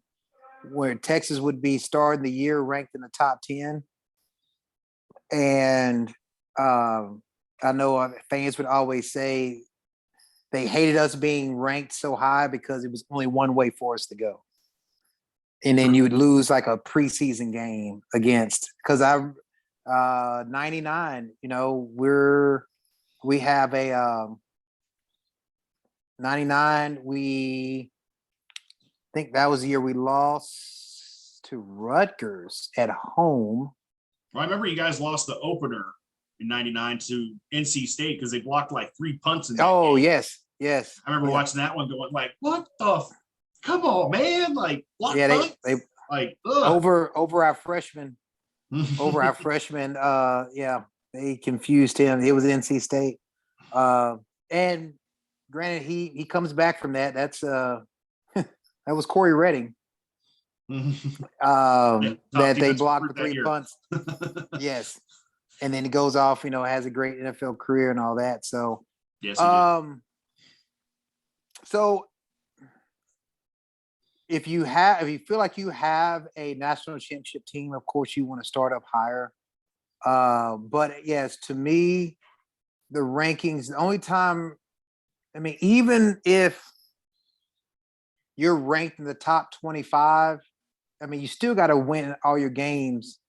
Texas would be starting the year ranked in the top 10. And I know fans would always say they hated us being ranked so high because it was only one way for us to go. And then you would lose like a preseason game against, because 99, we have a 99. We think that was the year we lost to Rutgers at home. Well, I remember you guys lost the opener in '99 to NC State because they blocked like 3 punts in that game. Yes. I remember watching that one going like, what the come on, man. Like block punts? They like over our freshman. They confused him. It was NC State. And granted, he comes back from that. That's that was Corey Redding. That they blocked for 3 punts. Yes. And then he goes off, has a great NFL career and all that. So, yes, so if you feel like you have a national championship team, of course you want to start up higher. But yes, to me, the rankings, the only time, even if you're ranked in the top 25, you still got to win all your games.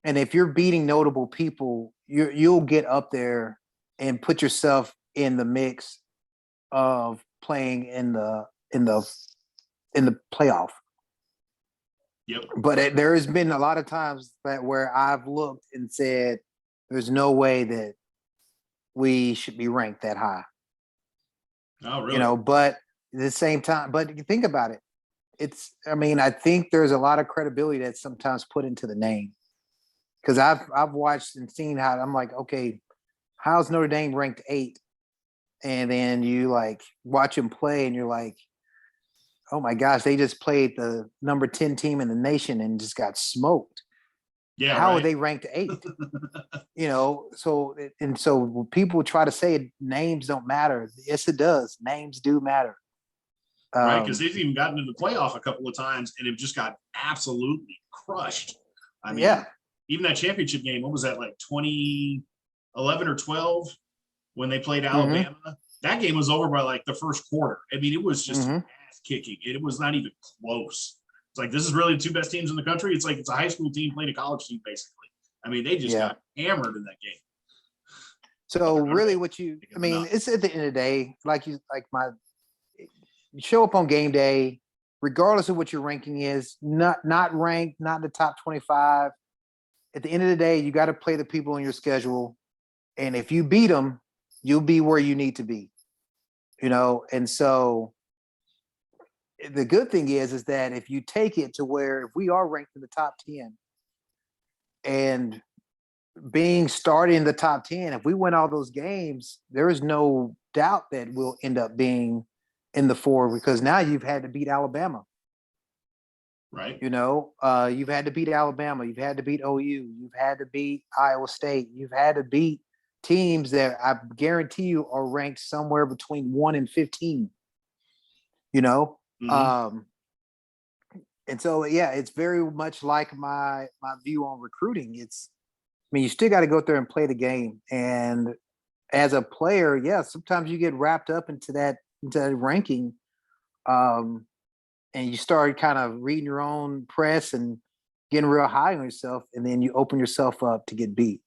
And if you're beating notable people, you'll get up there and put yourself in the mix of playing in the playoff. Yep. But there has been a lot of times where I've looked and said, there's no way that we should be ranked that high. Oh, really? But at the same time, but you think about it. I think there's a lot of credibility that's sometimes put into the name. Because I've watched and seen how I'm like, okay, how's Notre Dame ranked 8? And then you like watch him play and you're like, oh my gosh, they just played the number 10 team in the nation and just got smoked. Yeah. How are they ranked 8? So people try to say names don't matter. Yes, it does. Names do matter. Right. Because they've even gotten into the playoff a couple of times and have just got absolutely crushed. Even that championship game, what was that, like 2011 or 12 when they played Alabama? Mm-hmm. That game was over by like the first quarter. It was just ass kicking. It was not even close. It's like, this is really the 2 best teams in the country. It's like it's a high school team playing a college team, basically. They just got hammered in that game. So really it's at the end of the day, you show up on game day, regardless of what your ranking is, not ranked, not in the top 25. At the end of the day, you got to play the people on your schedule. And if you beat them, you'll be where you need to be, And so the good thing is that if you take it to where if we are ranked in the top 10 and being started in the top 10, if we win all those games, there is no doubt that we'll end up being in the 4 because now you've had to beat Alabama. Right. You've had to beat Alabama. You've had to beat OU. You've had to beat Iowa State. You've had to beat teams that I guarantee you are ranked somewhere between 1 and 15. Mhm. And so yeah, it's very much like my view on recruiting. You still got to go there and play the game. And as a player, yeah, sometimes you get wrapped up into that ranking. And you start kind of reading your own press and getting real high on yourself, and then you open yourself up to get beat.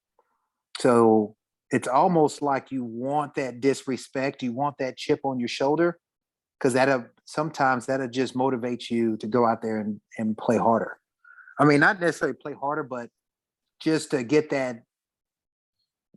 So it's almost like you want that disrespect, you want that chip on your shoulder, because sometimes that'll just motivate you to go out there and play harder. I mean, not necessarily play harder, but just to get what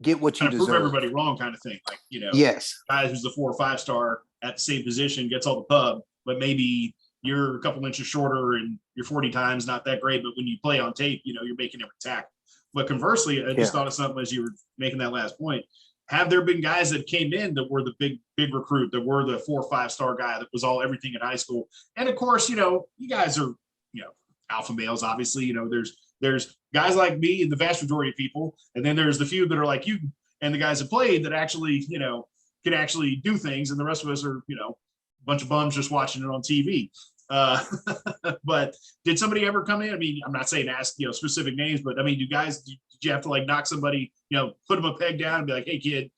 you Kind of prove deserve. everybody wrong, kind of thing. Like, Yes. guy who's the 4 or 5 star at the same position gets all the pub, but maybe you're a couple inches shorter and your 40 times not that great. But when you play on tape, you're making every tackle. But conversely, I just thought of something as you were making that last point. Have there been guys that came in that were the big recruit, that were the 4 or 5 star guy that was all everything in high school? And of course, you guys are, alpha males, obviously. There's guys like me and the vast majority of people, and then there's the few that are like you and the guys that played that actually, can actually do things, and the rest of us are, a bunch of bums just watching it on TV. Uh, but did somebody ever come in? I mean, I'm not saying ask, specific names, but I mean, did you have to like knock somebody, put them a peg down and be like, hey kid,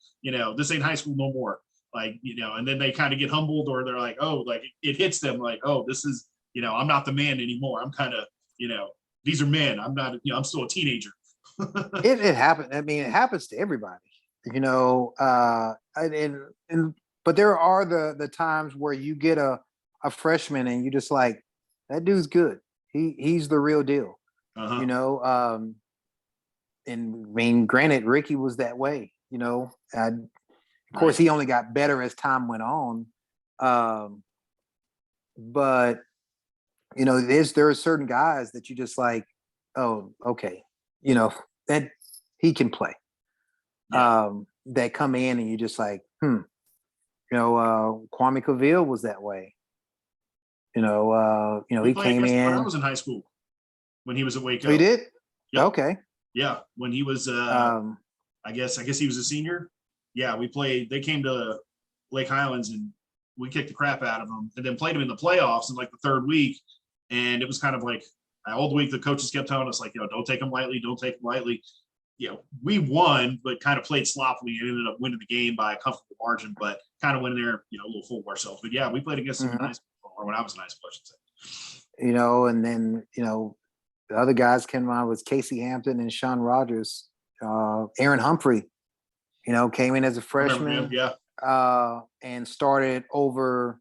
this ain't high school no more. Like, and then they kind of get humbled, or they're like, oh, like it hits them like, oh, this is, I'm not the man anymore. I'm kind of, these are men. I'm not, I'm still a teenager. It happens. I mean, it happens to everybody, but there are the times where you get a freshman and you just like, that dude's good. He's the real deal. Uh-huh. And I mean, granted, Ricky was that way, of course he only got better as time went on. But there are certain guys that you just like, oh, okay, that he can play. Yeah. That come in and you just like, Kwame Cavill was that way. We He played came against him when I in. was in high school, when he was at Waco. Oh, he did? Yep. Okay. Yeah. When he was, I guess he was a senior. Yeah. They came to Lake Highlands and we kicked the crap out of them, and then played them in the playoffs in like the 3rd week. And it was kind of like all the week the coaches kept telling us like, don't take them lightly. Don't take them lightly. We won, but kind of played sloppily and ended up winning the game by a comfortable margin, but kind of went in there, a little full of ourselves. But yeah, we played against them in high school, or when I was in high school, I should say. And then, the other guys came on was Casey Hampton and Sean Rogers. Aaron Humphrey, came in as a freshman. Yeah. And started over.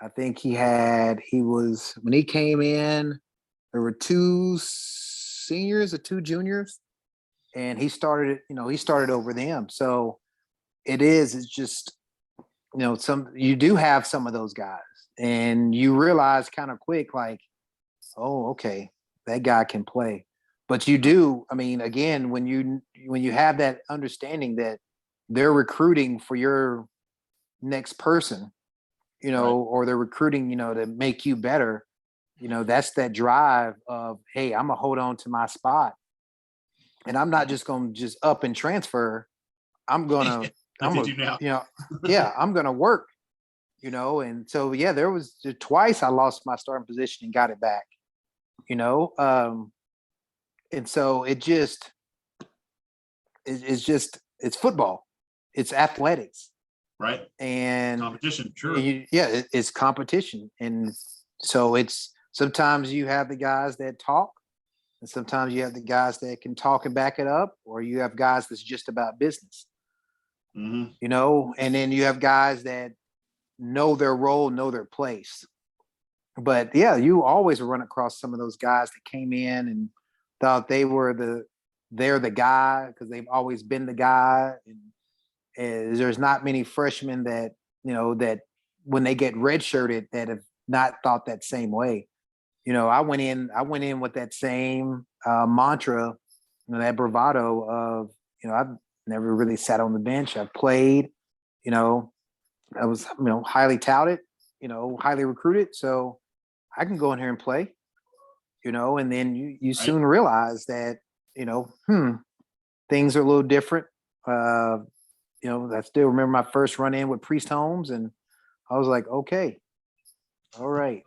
I think when he came in, there were 2 seniors or 2 juniors, and he started over them. So it's just, you do have some of those guys, and you realize kind of quick, like, oh, okay, that guy can play. But you do, I mean, again, when you have that understanding that they're recruiting for your next person, or they're recruiting, to make you better, that's that drive of, hey, I'm gonna hold on to my spot, and I'm not just gonna just up and transfer. I'm gonna, I'm gonna work, and so yeah, there was twice I lost my starting position and got it back, and so it's football, it's athletics. Right. And competition, sure. It's competition. And so sometimes you have the guys that talk, and sometimes you have the guys that can talk and back it up, or you have guys that's just about business. And then you have guys that know their role, know their place. But yeah, you always run across some of those guys that came in and thought they're the guy because they've always been the guy. And there's not many freshmen that, that when they get redshirted that have not thought that same way. I went in with that same mantra, that bravado of, I've never really sat on the bench. I've played, I was, highly touted, highly recruited. So I can go in here and play, and then you Right. soon realize that, things are a little different. I still remember my first run in with Priest Holmes, and I was like, okay, all right.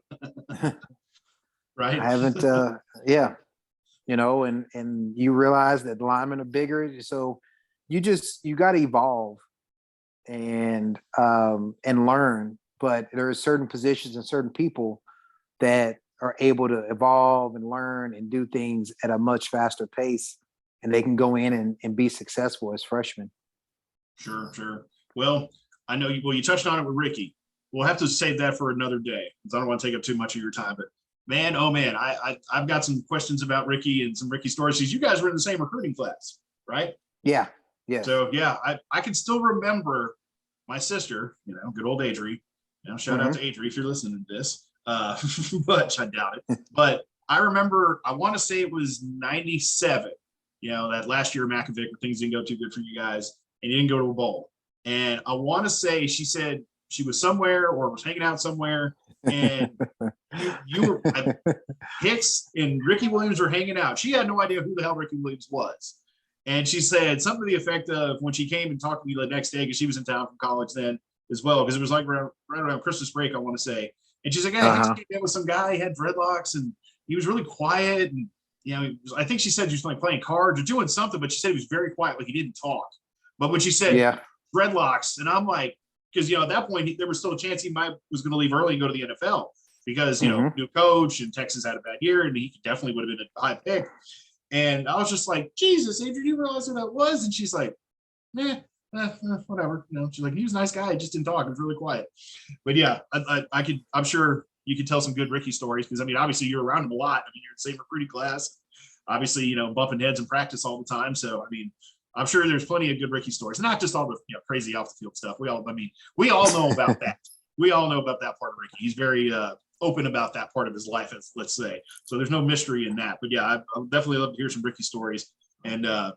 Right. I haven't, yeah, and you realize that linemen are bigger. So you got to evolve and learn. But there are certain positions and certain people that are able to evolve and learn and do things at a much faster pace, and they can go in and be successful as freshmen. Sure. Well, I know you touched on it with Ricky. We'll have to save that for another day because I don't want to take up too much of your time. But man, oh man, I've got some questions about Ricky and some Ricky stories. Because you guys were in the same recruiting class, right? Yeah. Yeah. So yeah, I can still remember my sister, good old Adri. Shout out to Adri if you're listening to this. But I doubt it. But I remember, I want to say it was 97, that last year of Makovic where things didn't go too good for you guys and you didn't go to a bowl. And I want to say she said she was somewhere or was hanging out somewhere and you were Hicks and Ricky Williams were hanging out. She had no idea who the hell Ricky Williams was. And she said something to the effect of when she came and talked to me the next day, because she was in town from college then as well, because it was like right around Christmas break, I want to say. And she's like, yeah, he came in with some guy, he had dreadlocks, and he was really quiet. And, I think she said he was like playing cards or doing something, but she said he was very quiet, like he didn't talk. But when she said dreadlocks, and I'm like, because, at that point, there was still a chance he was going to leave early and go to the NFL because, new coach and Texas had a bad year and he definitely would have been a high pick. And I was just like, Jesus, Andrew, do you realize who that was? And she's like, whatever. She's like, he was a nice guy. He just didn't talk. He was really quiet. But yeah, I'm sure you could tell some good Ricky stories because, obviously you're around him a lot. You're in the same recruiting class. Obviously, bumping heads in practice all the time. So, I'm sure there's plenty of good Ricky stories, not just all the crazy off the field stuff. We all know about that. We all know about that part of Ricky. He's very open about that part of his life, let's say. So there's no mystery in that. But yeah, I definitely love to hear some Ricky stories. And but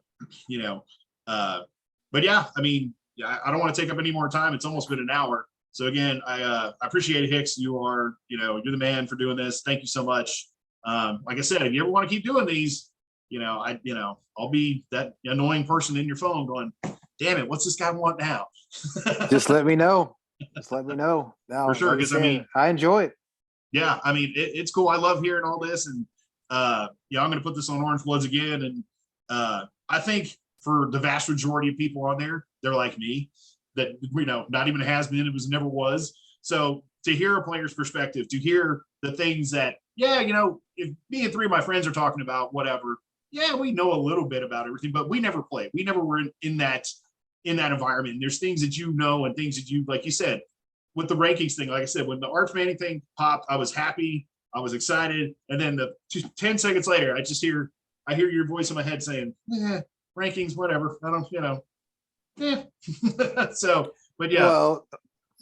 yeah, I don't want to take up any more time. It's almost been an hour. So again, I appreciate it, Hicks. You are, you're the man for doing this. Thank you so much. Like I said, if you ever want to keep doing these, I'll be that annoying person in your phone going, damn it, what's this guy want now? Just let me know. No, for sure. Because I enjoy it. Yeah, it's cool. I love hearing all this, and I'm going to put this on Orange Bloods again. And I think for the vast majority of people on there, they're like me, that not even a has been, it was never was. So to hear a player's perspective, to hear the things that, if me and three of my friends are talking about whatever, we know a little bit about everything, but we never played. We never were in that environment. And there's things that and things that you, like you said, with the rankings thing, like I said, when the Arch Manning thing popped, I was happy, I was excited, and then 10 seconds later, I hear your voice in my head saying, rankings, whatever. I don't, So, but yeah. Well,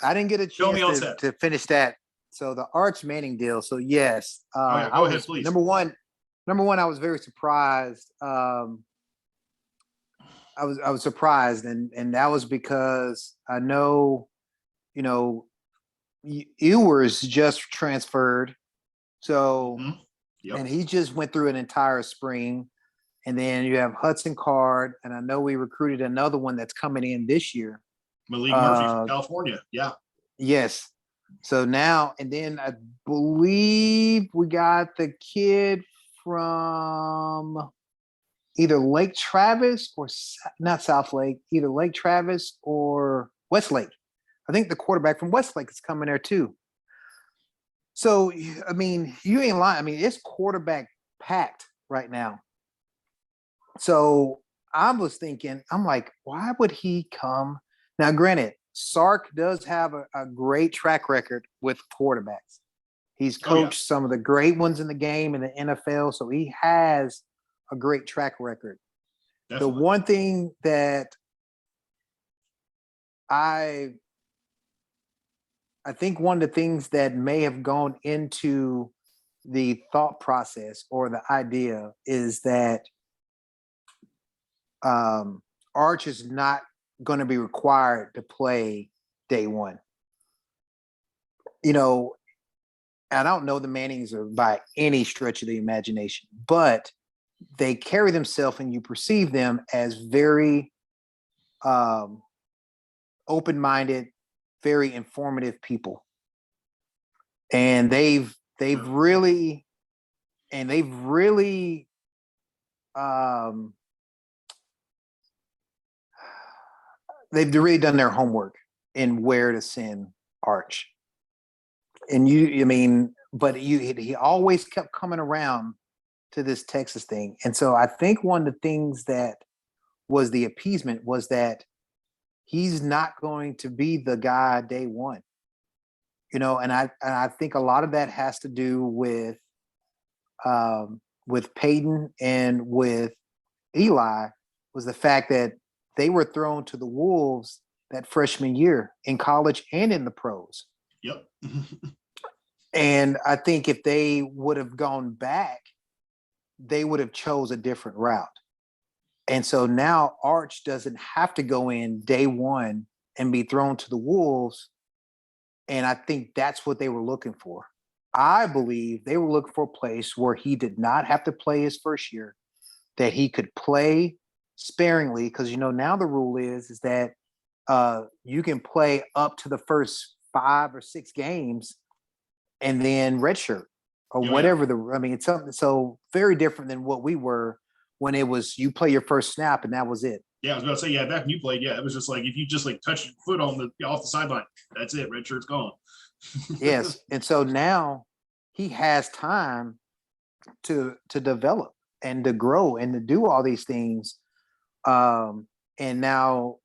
I didn't get a chance to finish that. So the Arch Manning deal. So yes, go ahead, please. Number one, I was very surprised. I was surprised, and that was because I know, Ewers just transferred, so and he just went through an entire spring, and then you have Hudson Card, and I know we recruited another one that's coming in this year, Malik Murphy from California. Yeah. Yes. So now, and then I believe we got the kid from either Lake Travis or not South Lake, either Lake Travis or Westlake. I think the quarterback from Westlake is coming there too. So, you ain't lying. It's quarterback packed right now. So I was thinking, I'm like, why would he come? Now, granted, Sark does have a great track record with quarterbacks. He's coached some of the great ones in the game in the NFL, so he has a great track record. Definitely. The one thing that I think one of the things that may have gone into the thought process or the idea is that Arch is not going to be required to play day one. You know, I don't know the Mannings are by any stretch of the imagination, but they carry themselves and you perceive them as very open-minded, very informative people. And they've really they've really done their homework in where to send Arch. And he always kept coming around to this Texas thing. And so I think one of the things that was the appeasement was that he's not going to be the guy day one. You know, and I think a lot of that has to do with Peyton and with Eli, was the fact that they were thrown to the wolves that freshman year in college and in the pros. Yep. And I think if they would have gone back, they would have chose a different route. And so now Arch doesn't have to go in day one and be thrown to the wolves. And I think that's what they were looking for. I believe they were looking for a place where he did not have to play his first year, that he could play sparingly, because, you know, now the rule is that you can play up to the first 5 or 6 games and then redshirt or whatever. It's something so very different than what we were when it was you play your first snap and that was it. Yeah, I was about to say, back when you played, it was just like if you just like touch your foot on off the sideline, that's it, red shirt's gone. Yes, and so now he has time to develop and to grow and to do all these things. And now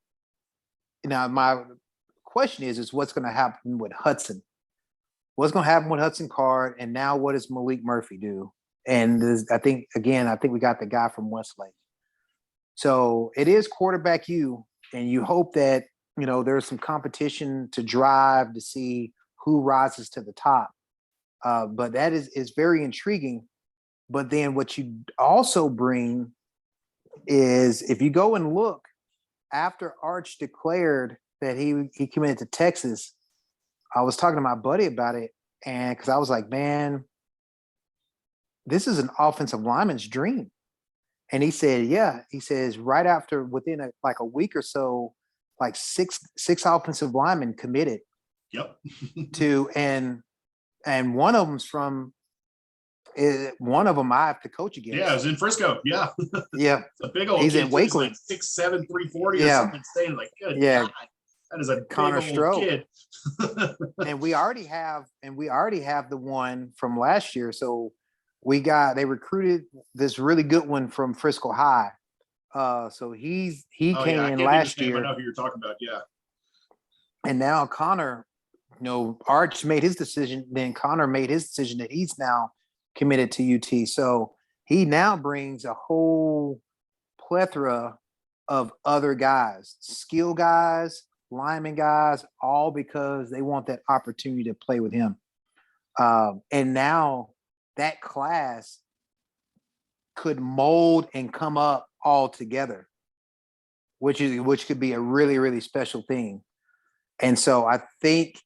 my question is what's going to happen with Hudson? What's going to happen with Hudson Card? And now what does Malik Murphy do? And I think we got the guy from Westlake. So it is quarterback and you hope that, you know, there's some competition to drive to see who rises to the top. But that is very intriguing. But then what you also bring is, if you go and look after Arch declared that he committed to Texas, I was talking to my buddy about it, and because I was like, man, this is an offensive lineman's dream. And he said, yeah, he says right after, within a week or so, like six offensive linemen committed. Yep. and one of them's from, one of them I have to coach against. Yeah, it was in Frisco. Yeah. Yeah. It's a big old He's kid. in Wakeland. Like 6'7", 340 Yeah. or something. Staying like, good Yeah. God, that is a Connor big old kid. And we already have the one from last year. So they recruited this really good one from Frisco High. So he came in last year. I know who you're talking about. Yeah. And now Connor, you know, Arch made his decision. Then Connor made his decision that he's now committed to UT. So he now brings a whole plethora of other guys, skill guys, lineman guys, all because they want that opportunity to play with him. And now that class could mold and come up all together, which could be a really, really special thing. And so I think,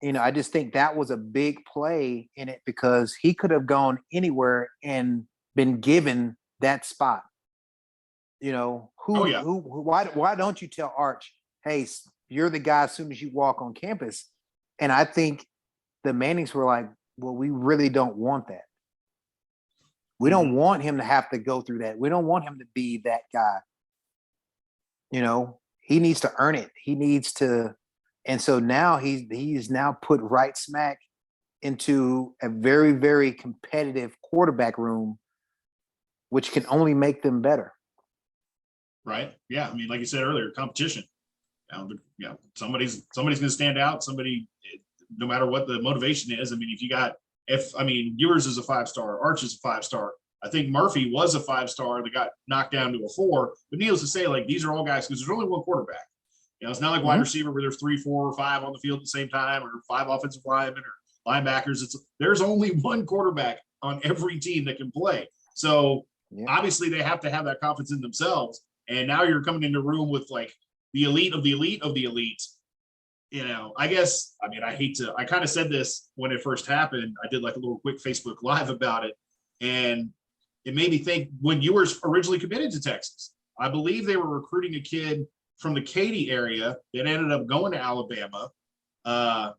you know, I just think that was a big play in it, because he could have gone anywhere and been given that spot. You know, why don't you tell Arch, hey, you're the guy as soon as you walk on campus? And I think the Mannings were like, well, we really don't want that. We don't want him to have to go through that. We don't want him to be that guy. You know, he needs to earn it. He needs to. And so now he's now put right smack into a very, very competitive quarterback room, which can only make them better. Right. Yeah. I mean, like you said earlier, competition. Somebody's going to stand out. Somebody, no matter what the motivation is. I mean, yours is a 5-star, Arch is a 5-star. I think Murphy was a 5-star that got knocked down to a 4. But needless to say, like, these are all guys, because there's only one quarterback. You know, it's not like wide receiver where there's 3, 4, or 5 on the field at the same time, or 5 offensive linemen or linebackers. There's only one quarterback on every team that can play. So obviously they have to have that confidence in themselves. And now you're coming into a room with like the elite of the elite of the elite. You know, I guess, I mean, I kind of said this when it first happened. I did like a little quick Facebook Live about it. And it made me think, when you were originally committed to Texas, I believe they were recruiting a kid from the Katy area that ended up going to Alabama. I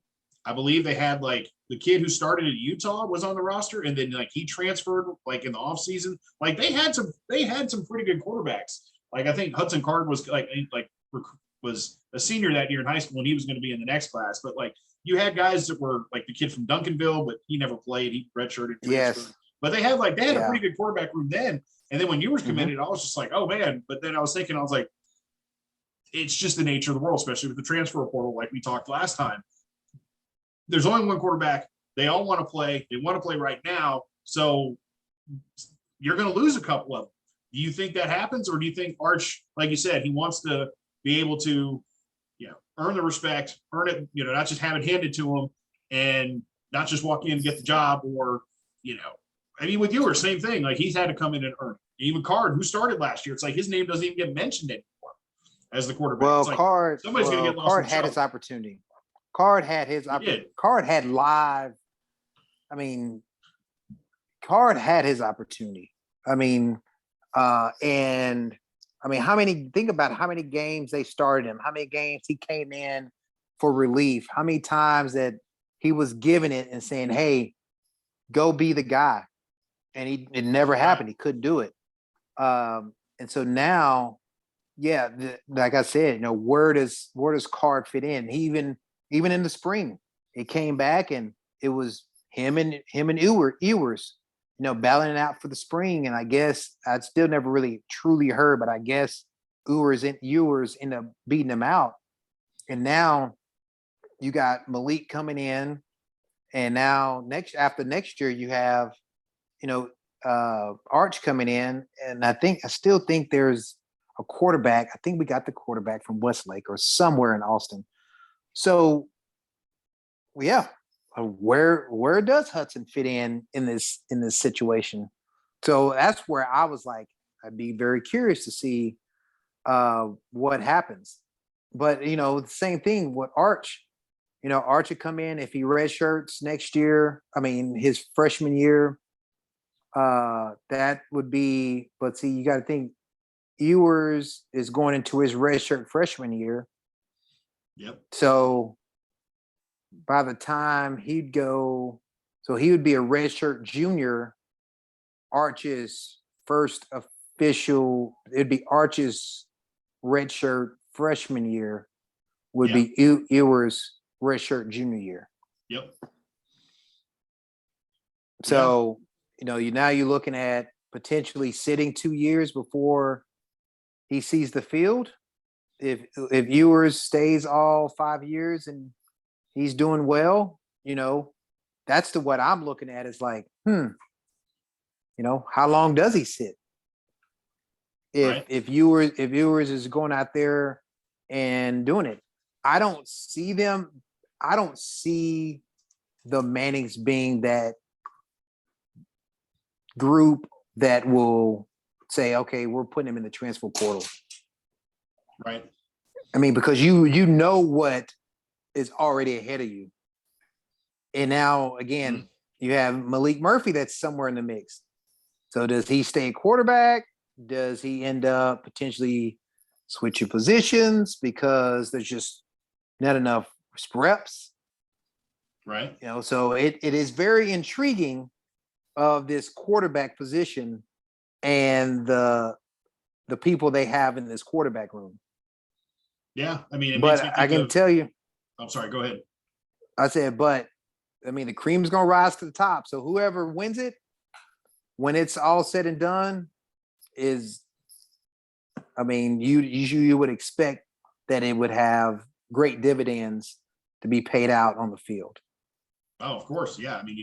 believe they had like the kid who started at Utah was on the roster, and then like he transferred like in the offseason. Like they had some pretty good quarterbacks. Like I think Hudson Card was was a senior that year in high school, and he was going to be in the next class. But like you had guys that were like the kid from Duncanville, but he never played. He redshirted. Yes. But they had a pretty good quarterback room then. And then when you were committed, I was just like, oh man. But then I was thinking, I was like, it's just the nature of the world, especially with the transfer portal, like we talked last time. There's only one quarterback. They all want to play. They want to play right now. So you're going to lose a couple of them. Do you think that happens? Or do you think Arch, like you said, he wants to be able to, earn the respect, earn it, not just have it handed to him and not just walk in and get the job, or, I mean, with Ewers, same thing. Like he's had to come in and earn it. Even Card, who started last year, it's like his name doesn't even get mentioned anymore as the quarterback. Well, like Card had his opportunity. Card had his opportunity. Card had live. I mean, Card had his opportunity. I mean, and I mean, think about how many games they started him, how many games he came in for relief, how many times that he was giving it and saying, hey, go be the guy. And it never happened. He couldn't do it. And so now, like I said, where does Card fit in? He even in the spring, it came back and it was him and Ewers, battling it out for the spring. And I guess I'd still never really truly heard, but I guess Ewers end up beating him out. And now you got Malik coming in, and now after next year you have, Arch coming in, and I still think there's a quarterback. I think we got the quarterback from Westlake or somewhere in Austin. So, where does Hudson fit in this situation? So that's where I was like, I'd be very curious to see what happens. But the same thing with Arch. Arch would come in if he redshirts next year. I mean, his freshman year. That would be. But see, you got to think Ewers is going into his redshirt freshman year. Yep. So by the time he'd go, so he would be a redshirt junior. Arch's first official, it'd be Arch's redshirt freshman year would be Ewers' redshirt junior year. Yep. So, now you're looking at potentially sitting 2 years before he sees the field. If Ewers stays all 5 years and he's doing well, that's what I'm looking at is like, how long does he sit? If Ewers is going out there and doing it, I don't see the Mannings being that group that will say, okay, we're putting him in the transfer portal. Right. I mean, because you know what is already ahead of you. And now, again, you have Malik Murphy that's somewhere in the mix. So does he stay quarterback? Does he end up potentially switching positions because there's just not enough reps? Right. So it is very intriguing of this quarterback position and the people they have in this quarterback room. Yeah, I mean, but I can tell you. I'm sorry. Go ahead. I said, but I mean, the cream's gonna rise to the top. So whoever wins it, when it's all said and done, is, I mean, you would expect that it would have great dividends to be paid out on the field. Oh, of course, yeah. I mean,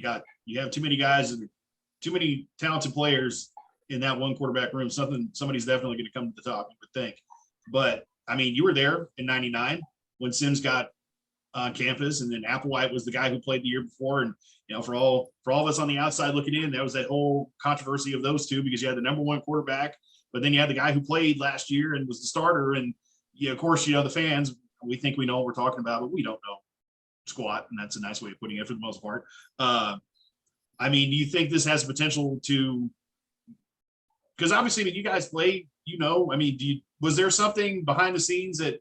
you have too many guys and too many talented players in that one quarterback room. Somebody's definitely going to come to the top, you would think. But I mean, you were there in '99 when Sims got on campus, and then Applewhite was the guy who played the year before. And for all of us on the outside looking in, that was that whole controversy of those two, because you had the number one quarterback, but then you had the guy who played last year and was the starter. And of course, the fans, we think we know what we're talking about, but we don't know squat, and that's a nice way of putting it for the most part. Do you think this has potential to? Because obviously, you guys played. Was there something behind the scenes that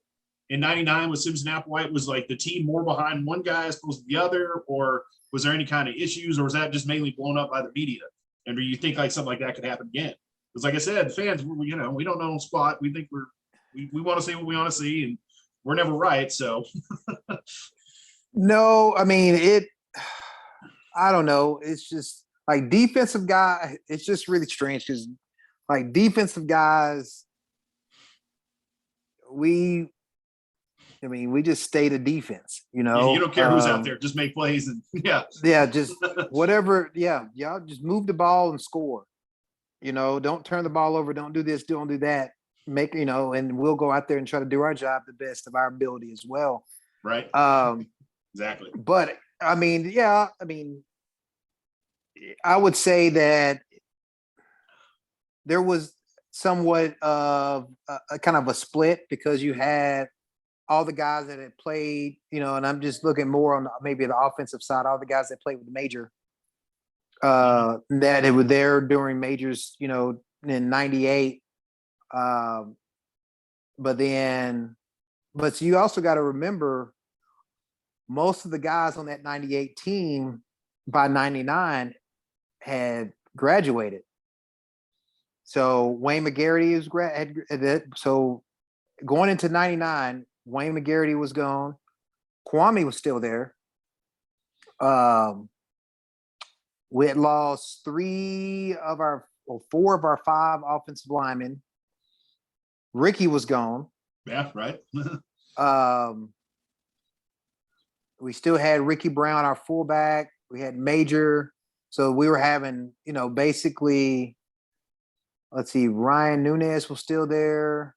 in '99 with Simpson Applewhite was like the team more behind one guy as opposed to the other, or was there any kind of issues, or was that just mainly blown up by the media? And do you think like something like that could happen again? Because like I said, fans, we don't know squat. We think we want to see what we want to see, and we're never right. So no, I don't know. It's just like defensive guy. It's just really strange because like defensive guys, we just stay the defense, you don't care who's out there, just make plays and just whatever. Yeah, y'all just move the ball and score. Don't turn the ball over. Don't do this. Don't do that. Make and we'll go out there and try to do our job the best of our ability as well. Right. Exactly. But I would say that there was somewhat of a kind of a split because you had all the guys that had played, and I'm just looking more on maybe the offensive side, all the guys that played with the major, that they were there during majors, in '98. But you also got to remember most of the guys on that '98 team by '99 had graduated. So Wayne McGarity so going into '99, Wayne McGarity was gone. Kwame was still there. We had lost 4 of our 5 offensive linemen. Ricky was gone. Yeah, right. We still had Ricky Brown, our fullback. We had Major. So we were having, basically, let's see, Ryan Nunez was still there.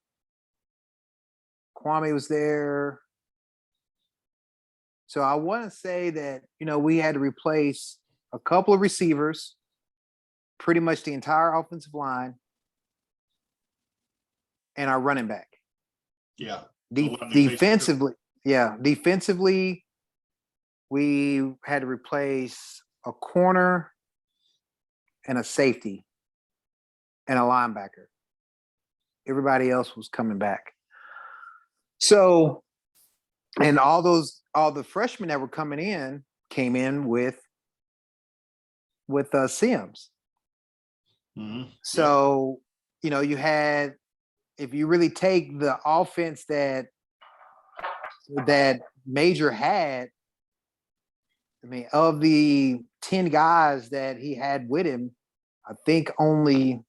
Kwame was there. So I want to say that, we had to replace a couple of receivers, pretty much the entire offensive line, and our running back. Yeah. Defensively, we had to replace a corner and a safety and a linebacker. Everybody else was coming back. So, and all the freshmen that were coming in came in with Sims. Mm-hmm. So, you had, if you really take the offense that Major had, of the 10 guys that he had with him, I think only,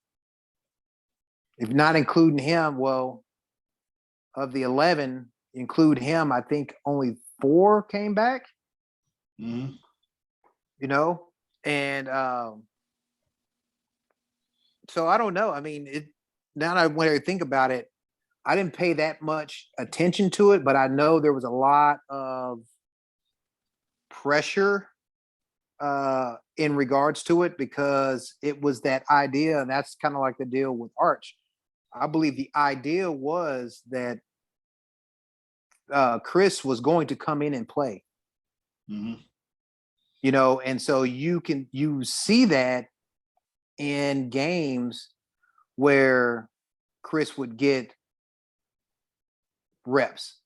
if not including him, well, of the 11, include him, I think only 4 came back. Mm-hmm. And so I don't know. Now that when I think about it, I didn't pay that much attention to it, but I know there was a lot of pressure in regards to it because it was that idea, and that's kind of like the deal with Arch. I believe the idea was that Chris was going to come in and play. Mm-hmm. And so you see that in games where Chris would get reps.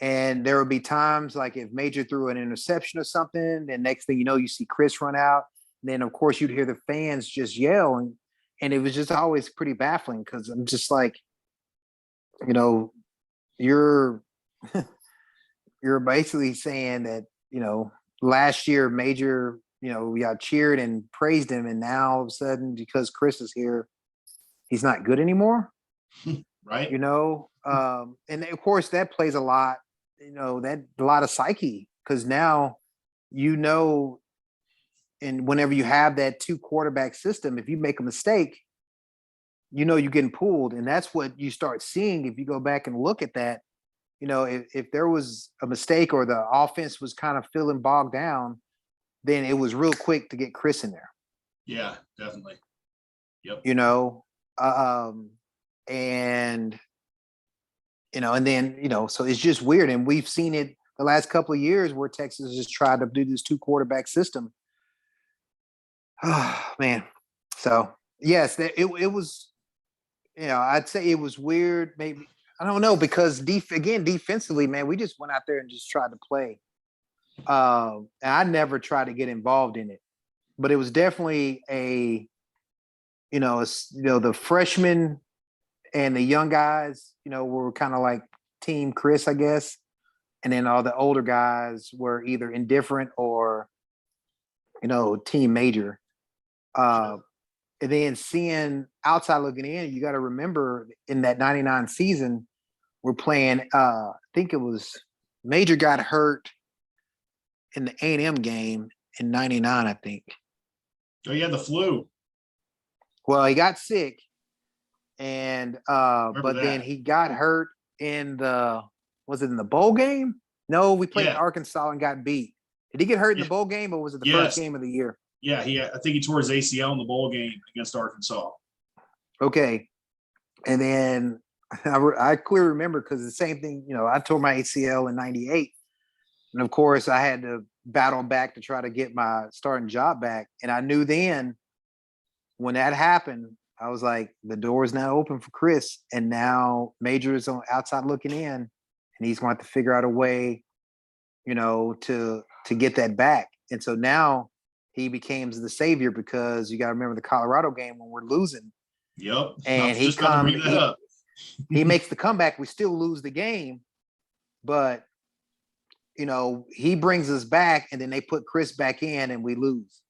And there would be times like if Major threw an interception or something, then next thing you know, you see Chris run out. And then of course you'd hear the fans just yell, and it was just always pretty baffling because I'm just like, you're basically saying that, last year Major, we got cheered and praised him, and now all of a sudden because Chris is here, he's not good anymore. Right. And of course that plays a lot, that a lot of psyche, because now, and whenever you have that 2 quarterback system, if you make a mistake, you're getting pulled. And that's what you start seeing if you go back and look at that, if there was a mistake or the offense was kind of feeling bogged down, then it was real quick to get Chris in there. Yeah, definitely. Yep. And and then so it's just weird, and we've seen it the last couple of years where Texas has tried to do this 2 quarterback system. Oh man, so yes, it was. I'd say it was weird. Maybe I don't know because defensively, man, we just went out there and just tried to play. And I never tried to get involved in it, but it was definitely the freshmen and the young guys, were kind of like Team Chris, I guess. And then all the older guys were either indifferent or, Team Major. And then seeing outside looking in, you got to remember in that 99 season, we're playing, I think it was Major got hurt in the A&M game in 99, I think. Oh, yeah, the flu. Well, he got sick. And but that. then he got hurt in was it in the bowl game? No, we played Arkansas and got beat. Did he get hurt in the bowl game, or was it the first game of the year? Yeah, I think he tore his ACL in the bowl game against Arkansas. Okay. And then I clearly remember because the same thing, I tore my ACL in 98. And of course I had to battle back to try to get my starting job back. And I knew then when that happened, I was like, the door is now open for Chris. And now Major is on outside looking in, and he's going to have to figure out a way, to get that back. And so now he becomes the savior because you got to remember the Colorado game when we're losing. Yep. And he makes the comeback. We still lose the game, but he brings us back, and then they put Chris back in, and we lose.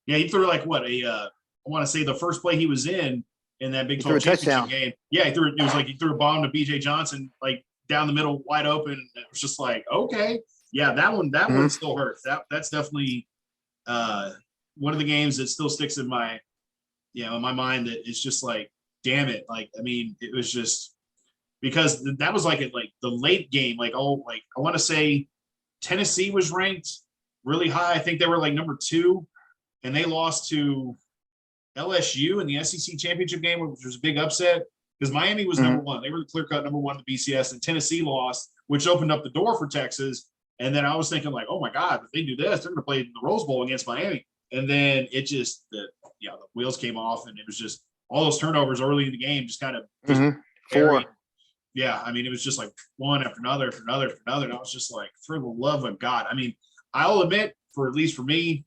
Yeah, he threw like what I want to say the first play he was in that Big 12 championship game. Yeah, he threw a bomb to BJ Johnson like down the middle, wide open. It was just like, okay, yeah, that one still hurts. That's definitely one of the games that still sticks in my mind. That it's just like, damn it, like I mean, it was just because that was like the late game. Like I want to say Tennessee was ranked really high. I think they were like number 2, and they lost to LSU in the SEC championship game, which was a big upset because Miami was number 1. They were the clear-cut number 1 in the BCS, and Tennessee lost, which opened up the door for Texas. And then I was thinking like, oh my God, if they do this, they're going to play the Rose Bowl against Miami. And then it just, the wheels came off, and it was just all those turnovers early in the game, just kind of 4. Yeah, I mean, it was just like one after another after another after another. And I was just like, for the love of God. I mean, I'll admit, at least for me,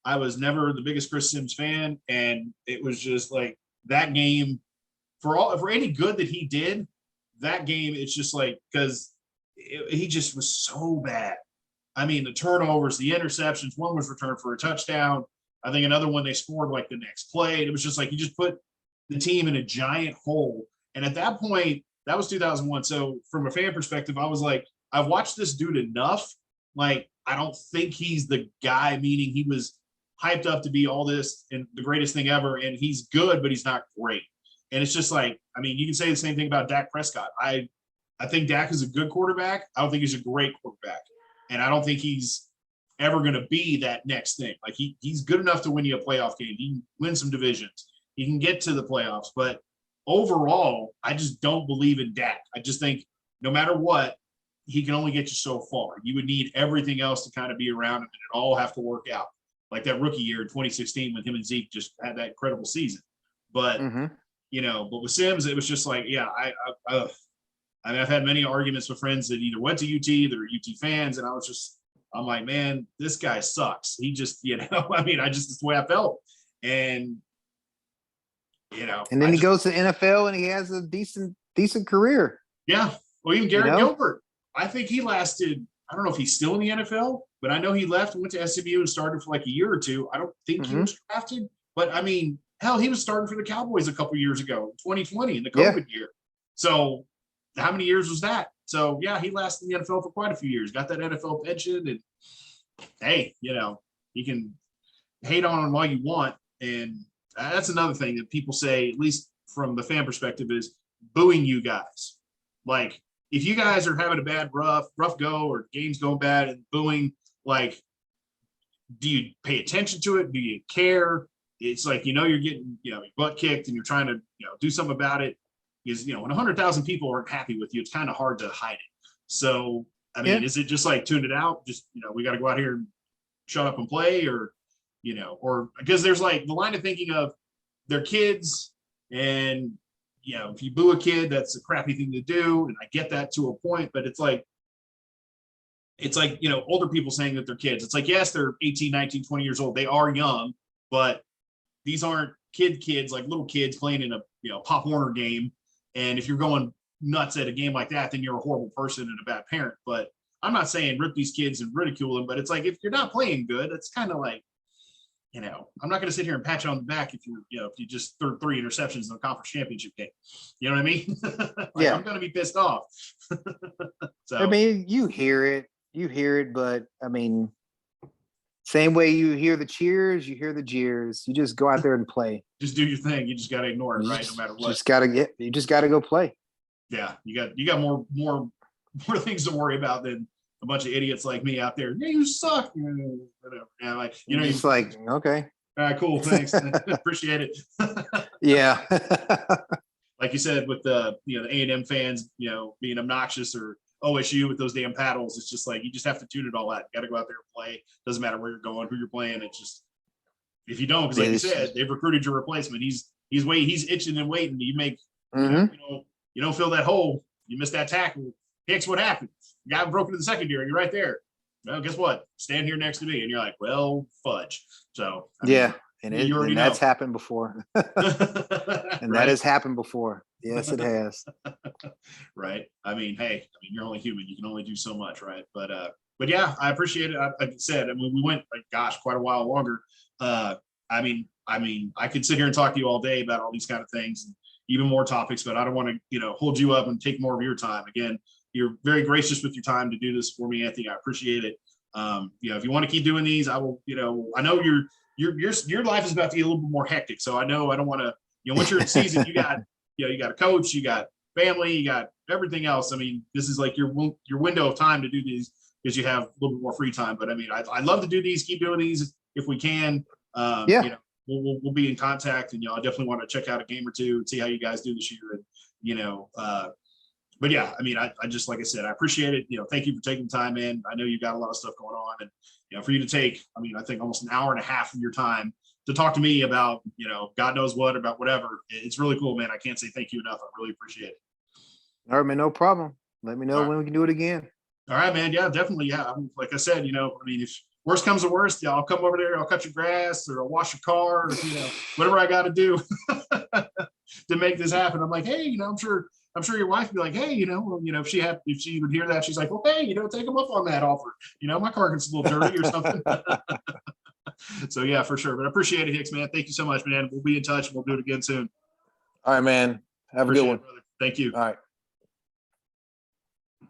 I was never the biggest Chris Sims fan, and it was just like that game for any good that he did. That game, it's just like because he just was so bad. I mean, the turnovers, the interceptions. One was returned for a touchdown. I think another one they scored like the next play. And it was just like he just put the team in a giant hole. And at that point, that was 2001. So from a fan perspective, I was like, I've watched this dude enough. Like, I don't think he's the guy, meaning he was hyped up to be all this and the greatest thing ever. And he's good, but he's not great. And it's just like, I mean, you can say the same thing about Dak Prescott. I think Dak is a good quarterback. I don't think he's a great quarterback. And I don't think he's ever going to be that next thing. Like he's good enough to win you a playoff game. He can win some divisions. He can get to the playoffs. But overall, I just don't believe in Dak. I just think no matter what, he can only get you so far. You would need everything else to kind of be around him, and it all have to work out. Like that rookie year in 2016 when him and Zeke just had that incredible season. But, but with Sims, it was just like, yeah, I mean, I've had many arguments with friends that either went to UT, they're UT fans, and I'm like, man, this guy sucks. He just, I mean, that's the way I felt. And, and then he goes to the NFL and he has a decent career. Yeah. Well, even Garrett Gilbert, I think he lasted, I don't know if he's still in the NFL, but I know he left and went to SMU and started for like a year or two. I don't think he was drafted, but I mean, hell, he was starting for the Cowboys a couple years ago, 2020 in the COVID year. So how many years was that? So yeah, he lasted in the NFL for quite a few years, got that NFL pension, and hey, you can hate on him all you want. And that's another thing that people say, at least from the fan perspective, is booing you guys. Like, if you guys are having a bad rough go or game's going bad and booing, like, do you pay attention to it? Do you care? It's like, you're getting, your butt kicked and you're trying to, do something about it. Is, when 100,000 people aren't happy with you, it's kind of hard to hide it. So, I mean, is it just like tune it out? Just, we got to go out here and shut up and play, or, or because there's like the line of thinking of their kids, and, if you boo a kid, that's a crappy thing to do. And I get that to a point, but it's like, older people saying that they're kids. It's like, yes, they're 18, 19, 20 years old. They are young, but these aren't kids, like little kids playing in a, Pop Warner game. And if you're going nuts at a game like that, then you're a horrible person and a bad parent. But I'm not saying rip these kids and ridicule them, but it's like, if you're not playing good, it's kind of like, I'm not going to sit here and pat you on the back if if you just threw 3 interceptions in the conference championship game. You know what I mean? Like, I'm going to be pissed off. So, I mean, you hear it, but I mean, same way you hear the cheers, you hear the jeers. You just go out there and play. Just do your thing. You just got to ignore it, right? No matter what. You just got to go play. Yeah, you got more things to worry about than a bunch of idiots like me out there. Yeah, you suck. Whatever. Yeah, like, it's like, okay. All right, cool. Thanks. Appreciate it. Yeah. Like you said, with the A&M fans, being obnoxious, or OSU with those damn paddles, it's just like, you just have to tune it all out. You got to go out there and play. Doesn't matter where you're going, who you're playing. It's just, if you don't, because like you said, they've recruited your replacement. He's itching and waiting. You make, you don't fill that hole. You miss that tackle. Hicks, what happened? The guy broke into the secondary. You're right there. Well, guess what? Stand here next to me. And you're like, well, fudge. So, and that's happened before. And right? That has happened before. Yes, it has. Right. I mean, hey, you're only human. You can only do so much, right? But yeah, I appreciate it. Like I said, we went, like, quite a while longer. I mean, I could sit here and talk to you all day about all these kind of things, and even more topics, but I don't want to, hold you up and take more of your time. Again, you're very gracious with your time to do this for me, Anthony. I appreciate it. If you want to keep doing these, I will, I know your life is about to get a little bit more hectic. So I know I don't want to, once you're in season, you got a coach, you got family, you got everything else. I mean, this is like your window of time to do these, because you have a little bit more free time. But I mean, I'd love to do these, keep doing these if we can. We'll be in contact, and I definitely want to check out a game or two and see how you guys do this year. And but yeah, I mean, I just, like I said, I appreciate it. Thank you for taking the time in. I know you got a lot of stuff going on, and for you to take, I think almost an hour and a half of your time to talk to me about, God knows what, about whatever. It's really cool, man. I can't say thank you enough. I really appreciate it. All right, man, no problem. Let me know when we can do it again. All right, man. Yeah, definitely. Yeah. Like I said, if worst comes to worst, I'll come over there, I'll cut your grass, or I'll wash your car, or, whatever I got to do to make this happen. I'm like, hey, I'm sure your wife would be like, hey, if she would hear that, she's like, well, hey, take them up on that offer. My car gets a little dirty or something. So yeah, for sure. But I appreciate it, Hicks, man. Thank you so much, man. We'll be in touch. We'll do it again soon. All right, man. Have a good one. Brother. Thank you. All right.